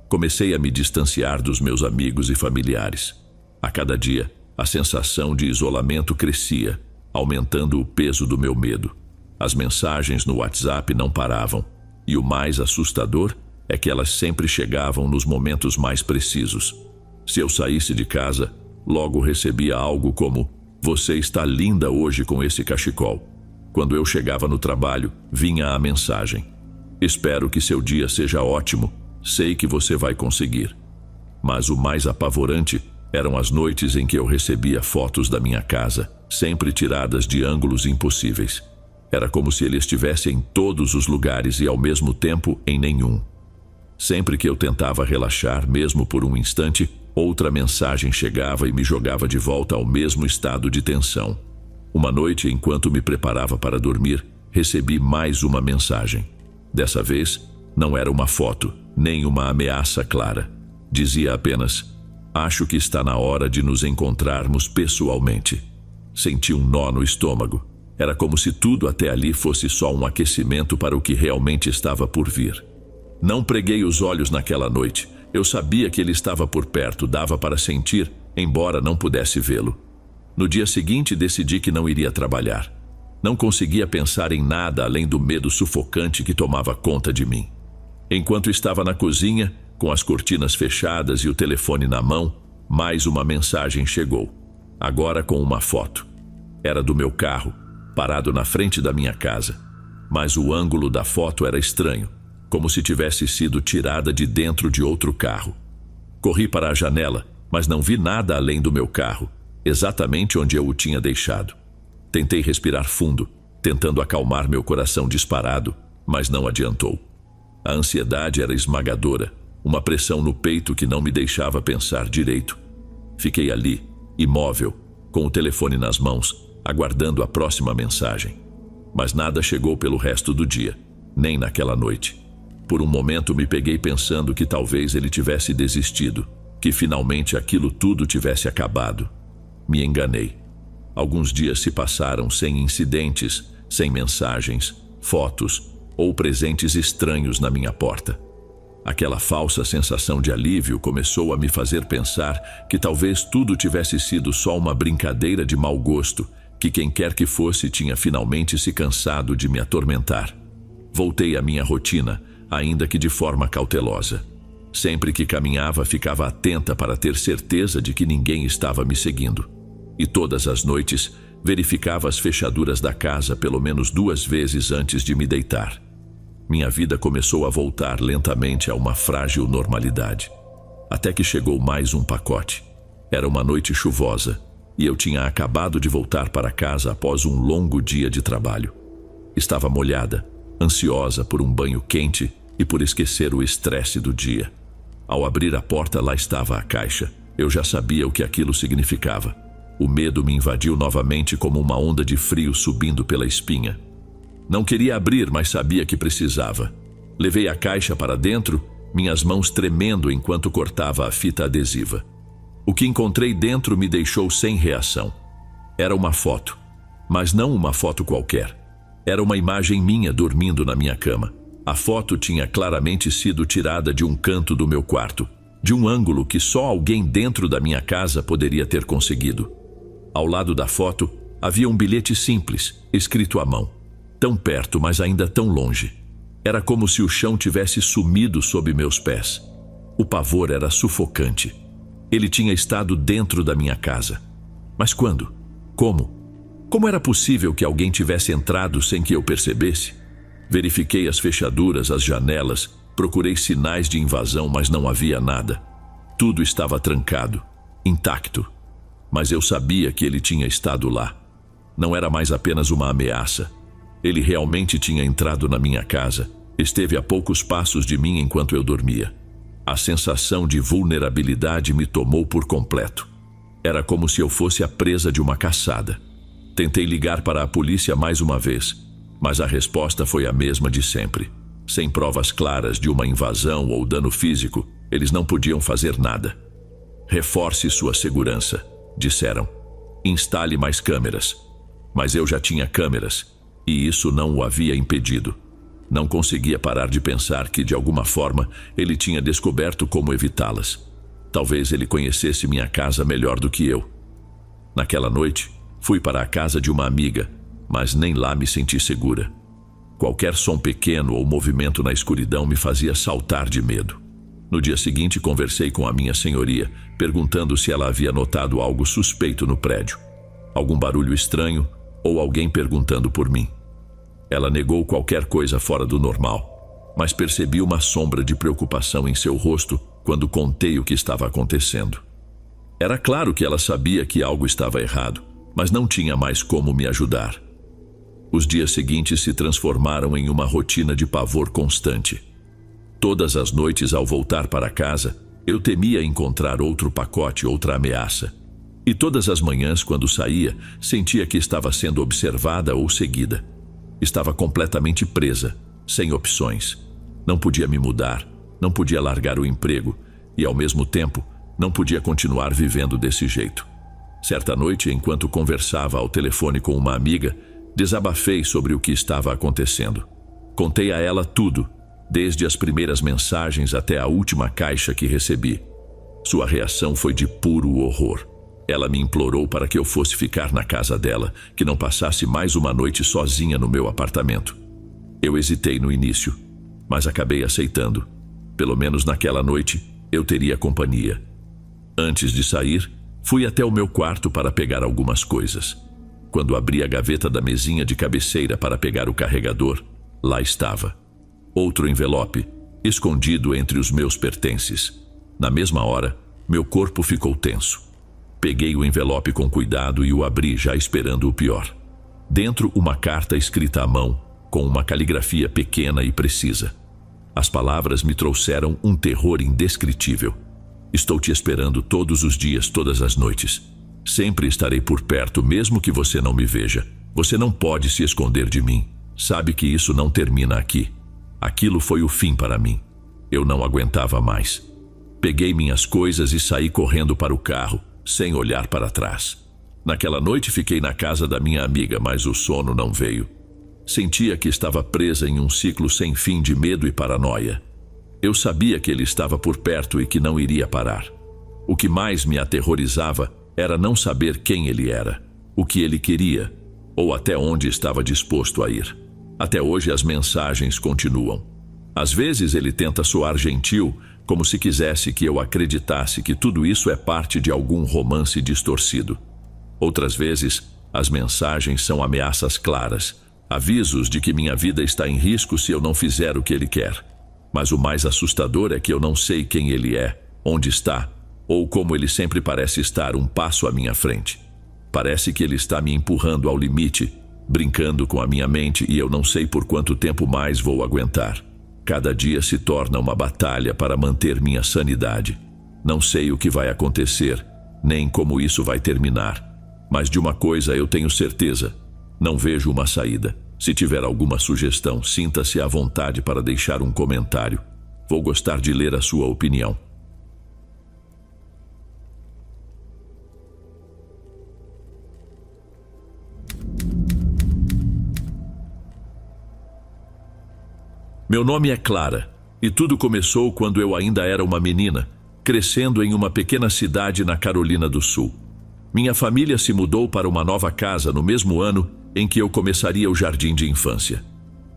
S1: Comecei a me distanciar dos meus amigos e familiares. A cada dia, a sensação de isolamento crescia, aumentando o peso do meu medo. As mensagens no WhatsApp não paravam, e o mais assustador é que elas sempre chegavam nos momentos mais precisos. Se eu saísse de casa, logo recebia algo como: "Você está linda hoje com esse cachecol." Quando eu chegava no trabalho, vinha a mensagem: "Espero que seu dia seja ótimo, sei que você vai conseguir." Mas o mais apavorante eram as noites em que eu recebia fotos da minha casa, sempre tiradas de ângulos impossíveis. Era como se ele estivesse em todos os lugares e ao mesmo tempo em nenhum. Sempre que eu tentava relaxar, mesmo por um instante, outra mensagem chegava e me jogava de volta ao mesmo estado de tensão. Uma noite, enquanto me preparava para dormir, recebi mais uma mensagem. Dessa vez, não era uma foto, nem uma ameaça clara. Dizia apenas: "Acho que está na hora de nos encontrarmos pessoalmente." Senti um nó no estômago. Era como se tudo até ali fosse só um aquecimento para o que realmente estava por vir. Não preguei os olhos naquela noite. Eu sabia que ele estava por perto, dava para sentir, embora não pudesse vê-lo. No dia seguinte, decidi que não iria trabalhar. Não conseguia pensar em nada além do medo sufocante que tomava conta de mim. Enquanto estava na cozinha, com as cortinas fechadas e o telefone na mão, mais uma mensagem chegou. Agora com uma foto. Era do meu carro, parado na frente da minha casa. Mas o ângulo da foto era estranho, como se tivesse sido tirada de dentro de outro carro. Corri para a janela, mas não vi nada além do meu carro, exatamente onde eu o tinha deixado. Tentei respirar fundo, tentando acalmar meu coração disparado, mas não adiantou. A ansiedade era esmagadora, uma pressão no peito que não me deixava pensar direito. Fiquei ali, imóvel, com o telefone nas mãos, aguardando a próxima mensagem. Mas nada chegou pelo resto do dia, nem naquela noite. Por um momento me peguei pensando que talvez ele tivesse desistido, que finalmente aquilo tudo tivesse acabado. Me enganei. Alguns dias se passaram sem incidentes, sem mensagens, fotos ou presentes estranhos na minha porta. Aquela falsa sensação de alívio começou a me fazer pensar que talvez tudo tivesse sido só uma brincadeira de mau gosto, que quem quer que fosse tinha finalmente se cansado de me atormentar. Voltei à minha rotina, ainda que de forma cautelosa. Sempre que caminhava, ficava atenta para ter certeza de que ninguém estava me seguindo. E todas as noites, verificava as fechaduras da casa pelo menos 2 vezes antes de me deitar. Minha vida começou a voltar lentamente a uma frágil normalidade. Até que chegou mais um pacote. Era uma noite chuvosa, e eu tinha acabado de voltar para casa após um longo dia de trabalho. Estava molhada, ansiosa por um banho quente e por esquecer o estresse do dia. Ao abrir a porta, lá estava a caixa. Eu já sabia o que aquilo significava. O medo me invadiu novamente como uma onda de frio subindo pela espinha. Não queria abrir, mas sabia que precisava. Levei a caixa para dentro, minhas mãos tremendo enquanto cortava a fita adesiva. O que encontrei dentro me deixou sem reação. Era uma foto, mas não uma foto qualquer. Era uma imagem minha dormindo na minha cama. A foto tinha claramente sido tirada de um canto do meu quarto, de um ângulo que só alguém dentro da minha casa poderia ter conseguido. Ao lado da foto, havia um bilhete simples, escrito à mão. Tão perto, mas ainda tão longe. Era como se o chão tivesse sumido sob meus pés. O pavor era sufocante. Ele tinha estado dentro da minha casa. Mas quando? Como? Como era possível que alguém tivesse entrado sem que eu percebesse? Verifiquei as fechaduras, as janelas, procurei sinais de invasão, mas não havia nada. Tudo estava trancado, intacto. Mas eu sabia que ele tinha estado lá. Não era mais apenas uma ameaça. Ele realmente tinha entrado na minha casa. Esteve a poucos passos de mim enquanto eu dormia. A sensação de vulnerabilidade me tomou por completo. Era como se eu fosse a presa de uma caçada. Tentei ligar para a polícia mais uma vez, mas a resposta foi a mesma de sempre. Sem provas claras de uma invasão ou dano físico, eles não podiam fazer nada. Reforce sua segurança, disseram. Instale mais câmeras. Mas eu já tinha câmeras, e isso não o havia impedido. Não conseguia parar de pensar que, de alguma forma, ele tinha descoberto como evitá-las. Talvez ele conhecesse minha casa melhor do que eu. Naquela noite, fui para a casa de uma amiga, mas nem lá me senti segura. Qualquer som pequeno ou movimento na escuridão me fazia saltar de medo. No dia seguinte, conversei com a minha senhoria, perguntando se ela havia notado algo suspeito no prédio. Algum barulho estranho ou alguém perguntando por mim. Ela negou qualquer coisa fora do normal, mas percebi uma sombra de preocupação em seu rosto quando contei o que estava acontecendo. Era claro que ela sabia que algo estava errado, mas não tinha mais como me ajudar. Os dias seguintes se transformaram em uma rotina de pavor constante. Todas as noites, ao voltar para casa, eu temia encontrar outro pacote, outra ameaça. E todas as manhãs, quando saía, sentia que estava sendo observada ou seguida. Estava completamente presa, sem opções. Não podia me mudar, não podia largar o emprego e, ao mesmo tempo, não podia continuar vivendo desse jeito. Certa noite, enquanto conversava ao telefone com uma amiga, desabafei sobre o que estava acontecendo. Contei a ela tudo, desde as primeiras mensagens até a última caixa que recebi. Sua reação foi de puro horror. Ela me implorou para que eu fosse ficar na casa dela, que não passasse mais uma noite sozinha no meu apartamento. Eu hesitei no início, mas acabei aceitando. Pelo menos naquela noite, eu teria companhia. Antes de sair, fui até o meu quarto para pegar algumas coisas. Quando abri a gaveta da mesinha de cabeceira para pegar o carregador, lá estava. Outro envelope, escondido entre os meus pertences. Na mesma hora, meu corpo ficou tenso. Peguei o envelope com cuidado e o abri, já esperando o pior. Dentro, uma carta escrita à mão, com uma caligrafia pequena e precisa. As palavras me trouxeram um terror indescritível. Estou te esperando todos os dias, todas as noites. Sempre estarei por perto, mesmo que você não me veja. Você não pode se esconder de mim. Sabe que isso não termina aqui. Aquilo foi o fim para mim. Eu não aguentava mais. Peguei minhas coisas e saí correndo para o carro, sem olhar para trás. Naquela noite fiquei na casa da minha amiga, mas o sono não veio. Sentia que estava presa em um ciclo sem fim de medo e paranoia. Eu sabia que ele estava por perto e que não iria parar. O que mais me aterrorizava era não saber quem ele era, o que ele queria, ou até onde estava disposto a ir. Até hoje as mensagens continuam. Às vezes ele tenta soar gentil, como se quisesse que eu acreditasse que tudo isso é parte de algum romance distorcido. Outras vezes, as mensagens são ameaças claras, avisos de que minha vida está em risco se eu não fizer o que ele quer. Mas o mais assustador é que eu não sei quem ele é, onde está, ou como ele sempre parece estar um passo à minha frente. Parece que ele está me empurrando ao limite, brincando com a minha mente, e eu não sei por quanto tempo mais vou aguentar. Cada dia se torna uma batalha para manter minha sanidade. Não sei o que vai acontecer, nem como isso vai terminar. Mas de uma coisa eu tenho certeza: não vejo uma saída. Se tiver alguma sugestão, sinta-se à vontade para deixar um comentário. Vou gostar de ler a sua opinião. Meu nome é Clara, e tudo começou quando eu ainda era uma menina, crescendo em uma pequena cidade na Carolina do Sul. Minha família se mudou para uma nova casa no mesmo ano em que eu começaria o jardim de infância.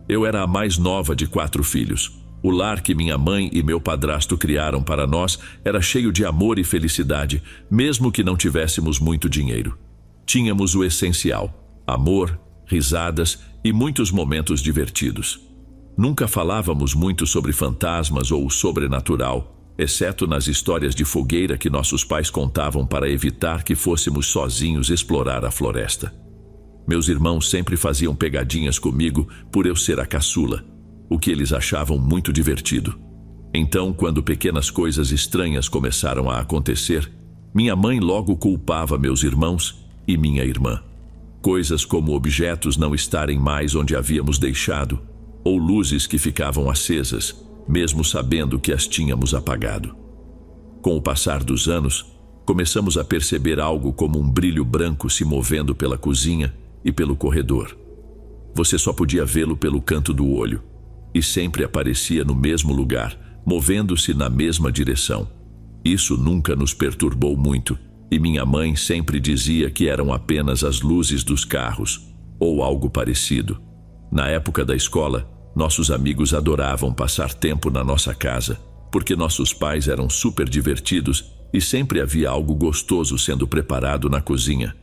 S1: Eu era a mais nova de 4 filhos. O lar que minha mãe e meu padrasto criaram para nós era cheio de amor e felicidade, mesmo que não tivéssemos muito dinheiro. Tínhamos o essencial: amor, risadas e muitos momentos divertidos. Nunca falávamos muito sobre fantasmas ou o sobrenatural, exceto nas histórias de fogueira que nossos pais contavam para evitar que fôssemos sozinhos explorar a floresta. Meus irmãos sempre faziam pegadinhas comigo por eu ser a caçula, o que eles achavam muito divertido. Então, quando pequenas coisas estranhas começaram a acontecer, minha mãe logo culpava meus irmãos e minha irmã. Coisas como objetos não estarem mais onde havíamos deixado, ou luzes que ficavam acesas, mesmo sabendo que as tínhamos apagado. Com o passar dos anos, começamos a perceber algo como um brilho branco se movendo pela cozinha e pelo corredor. Você só podia vê-lo pelo canto do olho, e sempre aparecia no mesmo lugar, movendo-se na mesma direção. Isso nunca nos perturbou muito, e minha mãe sempre dizia que eram apenas as luzes dos carros, ou algo parecido. Na época da escola, nossos amigos adoravam passar tempo na nossa casa, porque nossos pais eram super divertidos e sempre havia algo gostoso sendo preparado na cozinha.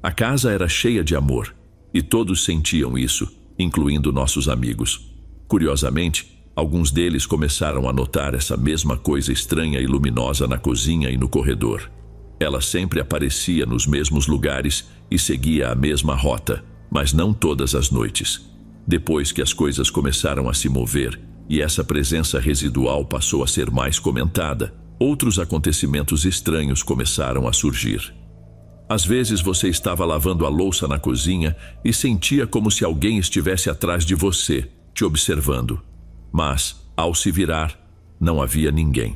S1: A casa era cheia de amor, e todos sentiam isso, incluindo nossos amigos. Curiosamente, alguns deles começaram a notar essa mesma coisa estranha e luminosa na cozinha e no corredor. Ela sempre aparecia nos mesmos lugares e seguia a mesma rota, mas não todas as noites. Depois que as coisas começaram a se mover e essa presença residual passou a ser mais comentada, outros acontecimentos estranhos começaram a surgir. Às vezes você estava lavando a louça na cozinha e sentia como se alguém estivesse atrás de você, te observando. Mas, ao se virar, não havia ninguém.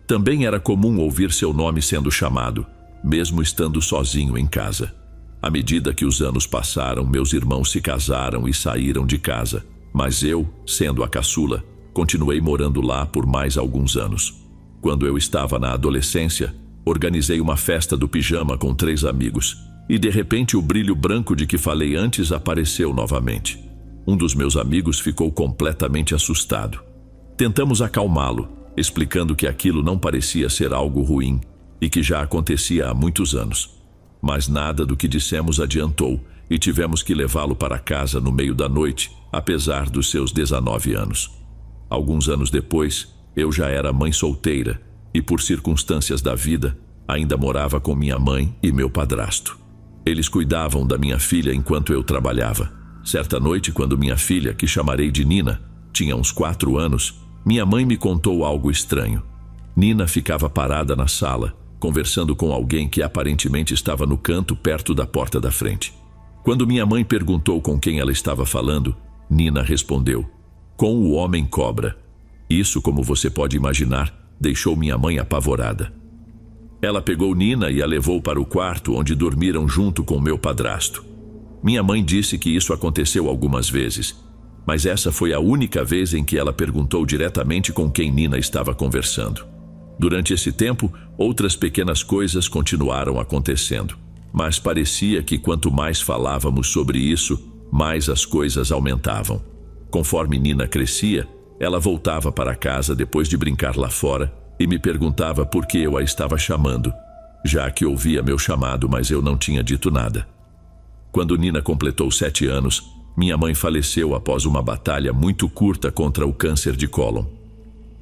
S1: Também era comum ouvir seu nome sendo chamado, mesmo estando sozinho em casa. À medida que os anos passaram, meus irmãos se casaram e saíram de casa, mas eu, sendo a caçula, continuei morando lá por mais alguns anos. Quando eu estava na adolescência, organizei uma festa do pijama com 3 amigos, e de repente o brilho branco de que falei antes apareceu novamente. Um dos meus amigos ficou completamente assustado. Tentamos acalmá-lo, explicando que aquilo não parecia ser algo ruim e que já acontecia há muitos anos. Mas nada do que dissemos adiantou e tivemos que levá-lo para casa no meio da noite, apesar dos seus 19 anos. Alguns anos depois, eu já era mãe solteira e, por circunstâncias da vida, ainda morava com minha mãe e meu padrasto. Eles cuidavam da minha filha enquanto eu trabalhava. Certa noite, quando minha filha, que chamarei de Nina, tinha uns 4 anos, minha mãe me contou algo estranho. Nina ficava parada na sala, conversando com alguém que aparentemente estava no canto perto da porta da frente. Quando minha mãe perguntou com quem ela estava falando, Nina respondeu: "Com o homem cobra." Isso, como você pode imaginar, deixou minha mãe apavorada. Ela pegou Nina e a levou para o quarto onde dormiram junto com meu padrasto. Minha mãe disse que isso aconteceu algumas vezes, mas essa foi a única vez em que ela perguntou diretamente com quem Nina estava conversando. Durante esse tempo, outras pequenas coisas continuaram acontecendo, mas parecia que quanto mais falávamos sobre isso, mais as coisas aumentavam. Conforme Nina crescia, ela voltava para casa depois de brincar lá fora e me perguntava por que eu a estava chamando, já que ouvia meu chamado, mas eu não tinha dito nada. Quando Nina completou 7 anos, minha mãe faleceu após uma batalha muito curta contra o câncer de cólon.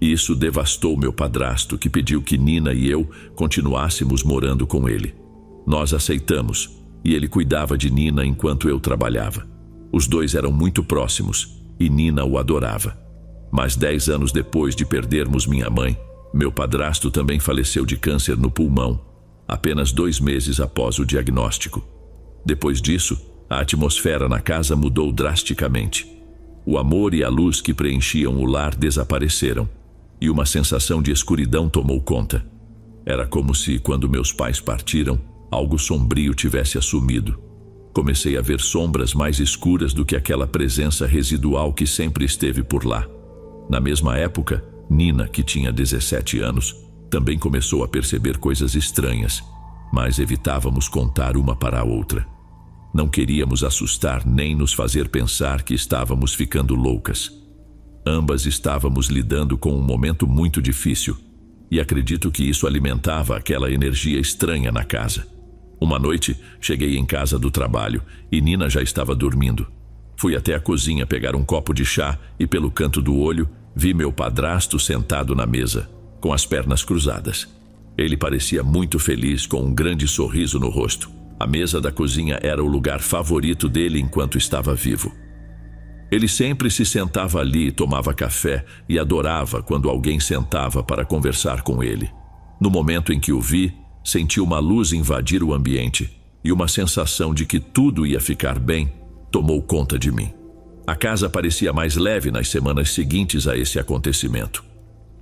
S1: Isso devastou meu padrasto, que pediu que Nina e eu continuássemos morando com ele. Nós aceitamos, e ele cuidava de Nina enquanto eu trabalhava. Os dois eram muito próximos, e Nina o adorava. Mas 10 anos depois de perdermos minha mãe, meu padrasto também faleceu de câncer no pulmão, apenas 2 meses após o diagnóstico. Depois disso, a atmosfera na casa mudou drasticamente. O amor e a luz que preenchiam o lar desapareceram, e uma sensação de escuridão tomou conta. Era como se, quando meus pais partiram, algo sombrio tivesse assumido. Comecei a ver sombras mais escuras do que aquela presença residual que sempre esteve por lá. Na mesma época, Nina, que tinha 17 anos, também começou a perceber coisas estranhas, mas evitávamos contar uma para a outra. Não queríamos assustar nem nos fazer pensar que estávamos ficando loucas. Ambas estávamos lidando com um momento muito difícil, e acredito que isso alimentava aquela energia estranha na casa. Uma noite, cheguei em casa do trabalho e Nina já estava dormindo. Fui até a cozinha pegar um copo de chá e, pelo canto do olho, vi meu padrasto sentado na mesa, com as pernas cruzadas. Ele parecia muito feliz, com um grande sorriso no rosto. A mesa da cozinha era o lugar favorito dele enquanto estava vivo. Ele sempre se sentava ali e tomava café e adorava quando alguém sentava para conversar com ele. No momento em que o vi, senti uma luz invadir o ambiente e uma sensação de que tudo ia ficar bem tomou conta de mim. A casa parecia mais leve nas semanas seguintes a esse acontecimento.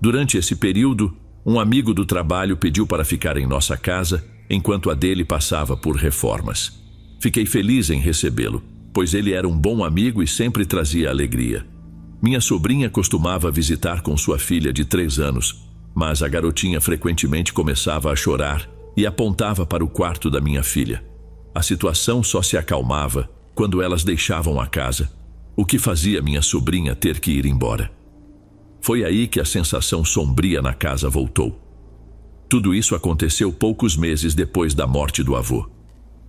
S1: Durante esse período, um amigo do trabalho pediu para ficar em nossa casa enquanto a dele passava por reformas. Fiquei feliz em recebê-lo, pois ele era um bom amigo e sempre trazia alegria. Minha sobrinha costumava visitar com sua filha de 3 anos, mas a garotinha frequentemente começava a chorar e apontava para o quarto da minha filha. A situação só se acalmava quando elas deixavam a casa, o que fazia minha sobrinha ter que ir embora. Foi aí que a sensação sombria na casa voltou. Tudo isso aconteceu poucos meses depois da morte do avô.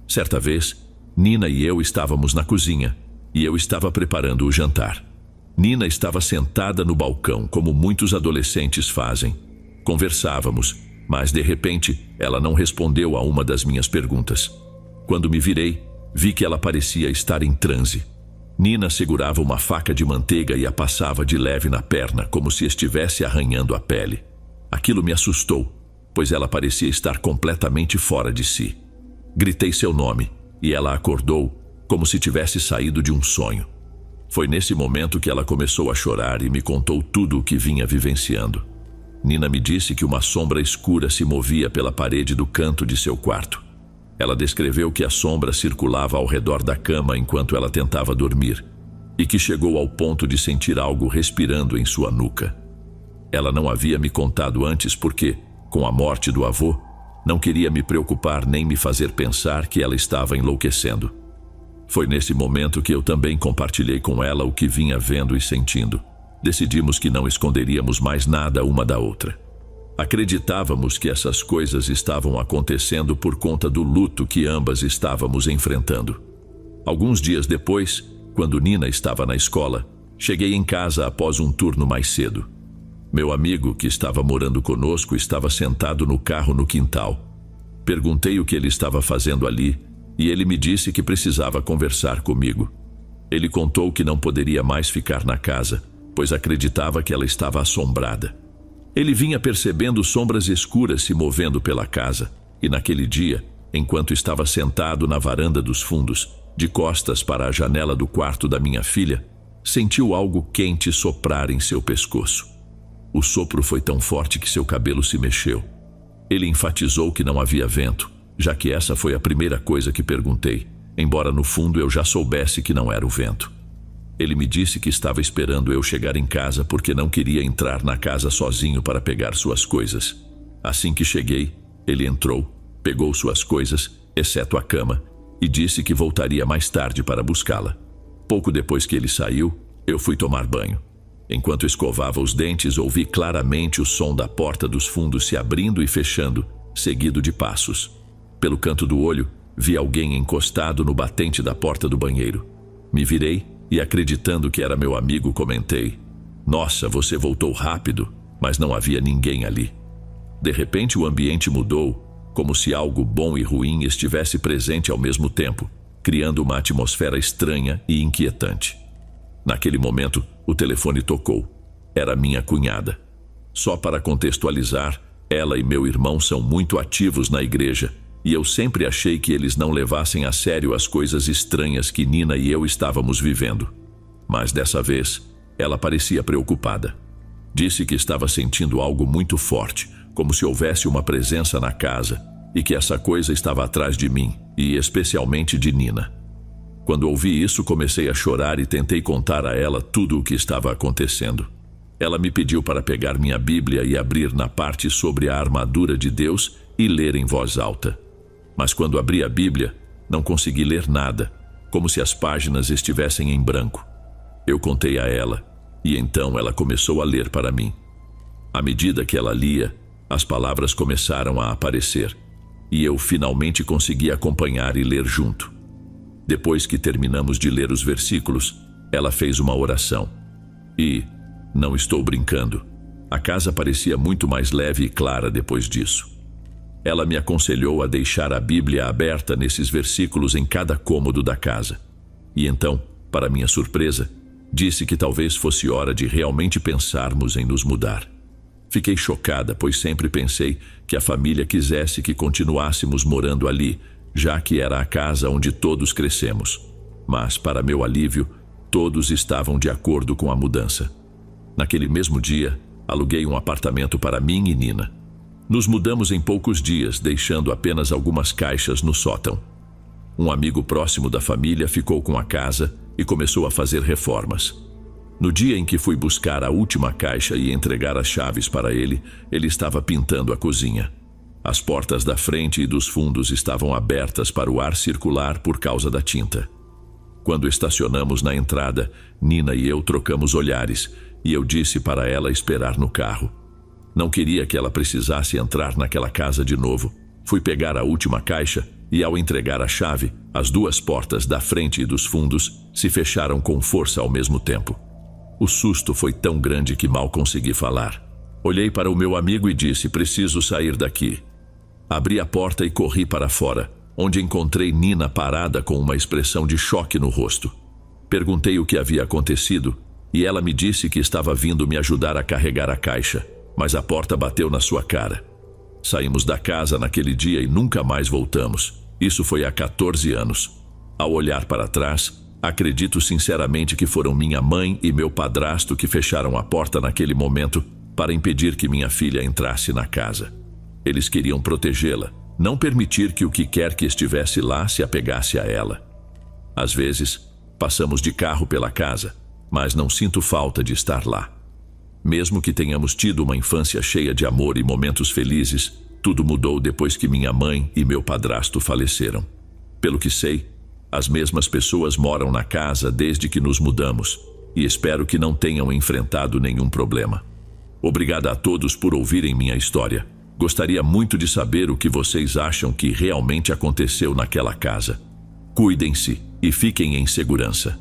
S1: Certa vez, Nina e eu estávamos na cozinha e eu estava preparando o jantar. Nina estava sentada no balcão, como muitos adolescentes fazem. Conversávamos, mas de repente ela não respondeu a uma das minhas perguntas. Quando me virei, vi que ela parecia estar em transe. Nina segurava uma faca de manteiga e a passava de leve na perna, como se estivesse arranhando a pele. Aquilo me assustou, pois ela parecia estar completamente fora de si. Gritei seu nome e ela acordou, como se tivesse saído de um sonho. Foi nesse momento que ela começou a chorar e me contou tudo o que vinha vivenciando. Nina me disse que uma sombra escura se movia pela parede do canto de seu quarto. Ela descreveu que a sombra circulava ao redor da cama enquanto ela tentava dormir e que chegou ao ponto de sentir algo respirando em sua nuca. Ela não havia me contado antes porque, com a morte do avô, não queria me preocupar nem me fazer pensar que ela estava enlouquecendo. Foi nesse momento que eu também compartilhei com ela o que vinha vendo e sentindo. Decidimos que não esconderíamos mais nada uma da outra. Acreditávamos que essas coisas estavam acontecendo por conta do luto que ambas estávamos enfrentando. Alguns dias depois, quando Nina estava na escola, cheguei em casa após um turno mais cedo. Meu amigo, que estava morando conosco, estava sentado no carro no quintal. Perguntei o que ele estava fazendo ali e ele me disse que precisava conversar comigo. Ele contou que não poderia mais ficar na casa, pois acreditava que ela estava assombrada. Ele vinha percebendo sombras escuras se movendo pela casa, e naquele dia, enquanto estava sentado na varanda dos fundos, de costas para a janela do quarto da minha filha, sentiu algo quente soprar em seu pescoço. O sopro foi tão forte que seu cabelo se mexeu. Ele enfatizou que não havia vento, já que essa foi a primeira coisa que perguntei, embora no fundo eu já soubesse que não era o vento. Ele me disse que estava esperando eu chegar em casa porque não queria entrar na casa sozinho para pegar suas coisas. Assim que cheguei, ele entrou, pegou suas coisas, exceto a cama, e disse que voltaria mais tarde para buscá-la. Pouco depois que ele saiu, eu fui tomar banho. Enquanto escovava os dentes, ouvi claramente o som da porta dos fundos se abrindo e fechando, seguido de passos. Pelo canto do olho, vi alguém encostado no batente da porta do banheiro. Me virei e, acreditando que era meu amigo, comentei: "Nossa, você voltou rápido", mas não havia ninguém ali. De repente o ambiente mudou, como se algo bom e ruim estivesse presente ao mesmo tempo, criando uma atmosfera estranha e inquietante. Naquele momento, o telefone tocou. Era minha cunhada. Só para contextualizar, ela e meu irmão são muito ativos na igreja, e eu sempre achei que eles não levassem a sério as coisas estranhas que Nina e eu estávamos vivendo. Mas dessa vez, ela parecia preocupada. Disse que estava sentindo algo muito forte, como se houvesse uma presença na casa, e que essa coisa estava atrás de mim, e especialmente de Nina. Quando ouvi isso, comecei a chorar e tentei contar a ela tudo o que estava acontecendo. Ela me pediu para pegar minha Bíblia e abrir na parte sobre a armadura de Deus e ler em voz alta. Mas quando abri a Bíblia, não consegui ler nada, como se as páginas estivessem em branco. Eu contei a ela, e então ela começou a ler para mim. À medida que ela lia, as palavras começaram a aparecer, e eu finalmente consegui acompanhar e ler junto. Depois que terminamos de ler os versículos, ela fez uma oração. E, não estou brincando, a casa parecia muito mais leve e clara depois disso. Ela me aconselhou a deixar a Bíblia aberta nesses versículos em cada cômodo da casa. E então, para minha surpresa, disse que talvez fosse hora de realmente pensarmos em nos mudar. Fiquei chocada, pois sempre pensei que a família quisesse que continuássemos morando ali, já que era a casa onde todos crescemos. Mas, para meu alívio, todos estavam de acordo com a mudança. Naquele mesmo dia, aluguei um apartamento para mim e Nina. Nos mudamos em poucos dias, deixando apenas algumas caixas no sótão. Um amigo próximo da família ficou com a casa e começou a fazer reformas. No dia em que fui buscar a última caixa e entregar as chaves para ele, ele estava pintando a cozinha. As portas da frente e dos fundos estavam abertas para o ar circular por causa da tinta. Quando estacionamos na entrada, Nina e eu trocamos olhares e eu disse para ela esperar no carro. Não queria que ela precisasse entrar naquela casa de novo. Fui pegar a última caixa e, ao entregar a chave, as duas portas da frente e dos fundos se fecharam com força ao mesmo tempo. O susto foi tão grande que mal consegui falar. Olhei para o meu amigo e disse: preciso sair daqui. Abri a porta e corri para fora, onde encontrei Nina parada com uma expressão de choque no rosto. Perguntei o que havia acontecido e ela me disse que estava vindo me ajudar a carregar a caixa, mas a porta bateu na sua cara. Saímos da casa naquele dia e nunca mais voltamos. Isso foi há 14 anos. Ao olhar para trás, acredito sinceramente que foram minha mãe e meu padrasto que fecharam a porta naquele momento para impedir que minha filha entrasse na casa. Eles queriam protegê-la, não permitir que o que quer que estivesse lá se apegasse a ela. Às vezes, passamos de carro pela casa, mas não sinto falta de estar lá. Mesmo que tenhamos tido uma infância cheia de amor e momentos felizes, tudo mudou depois que minha mãe e meu padrasto faleceram. Pelo que sei, as mesmas pessoas moram na casa desde que nos mudamos, e espero que não tenham enfrentado nenhum problema. Obrigada a todos por ouvirem minha história. Gostaria muito de saber o que vocês acham que realmente aconteceu naquela casa. Cuidem-se e fiquem em segurança.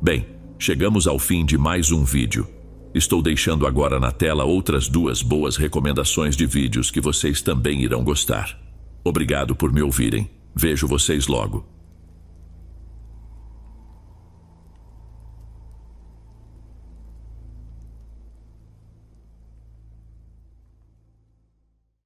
S1: Bem, chegamos ao fim de mais um vídeo. Estou deixando agora na tela outras 2 boas recomendações de vídeos que vocês também irão gostar. Obrigado por me ouvirem. Vejo vocês logo.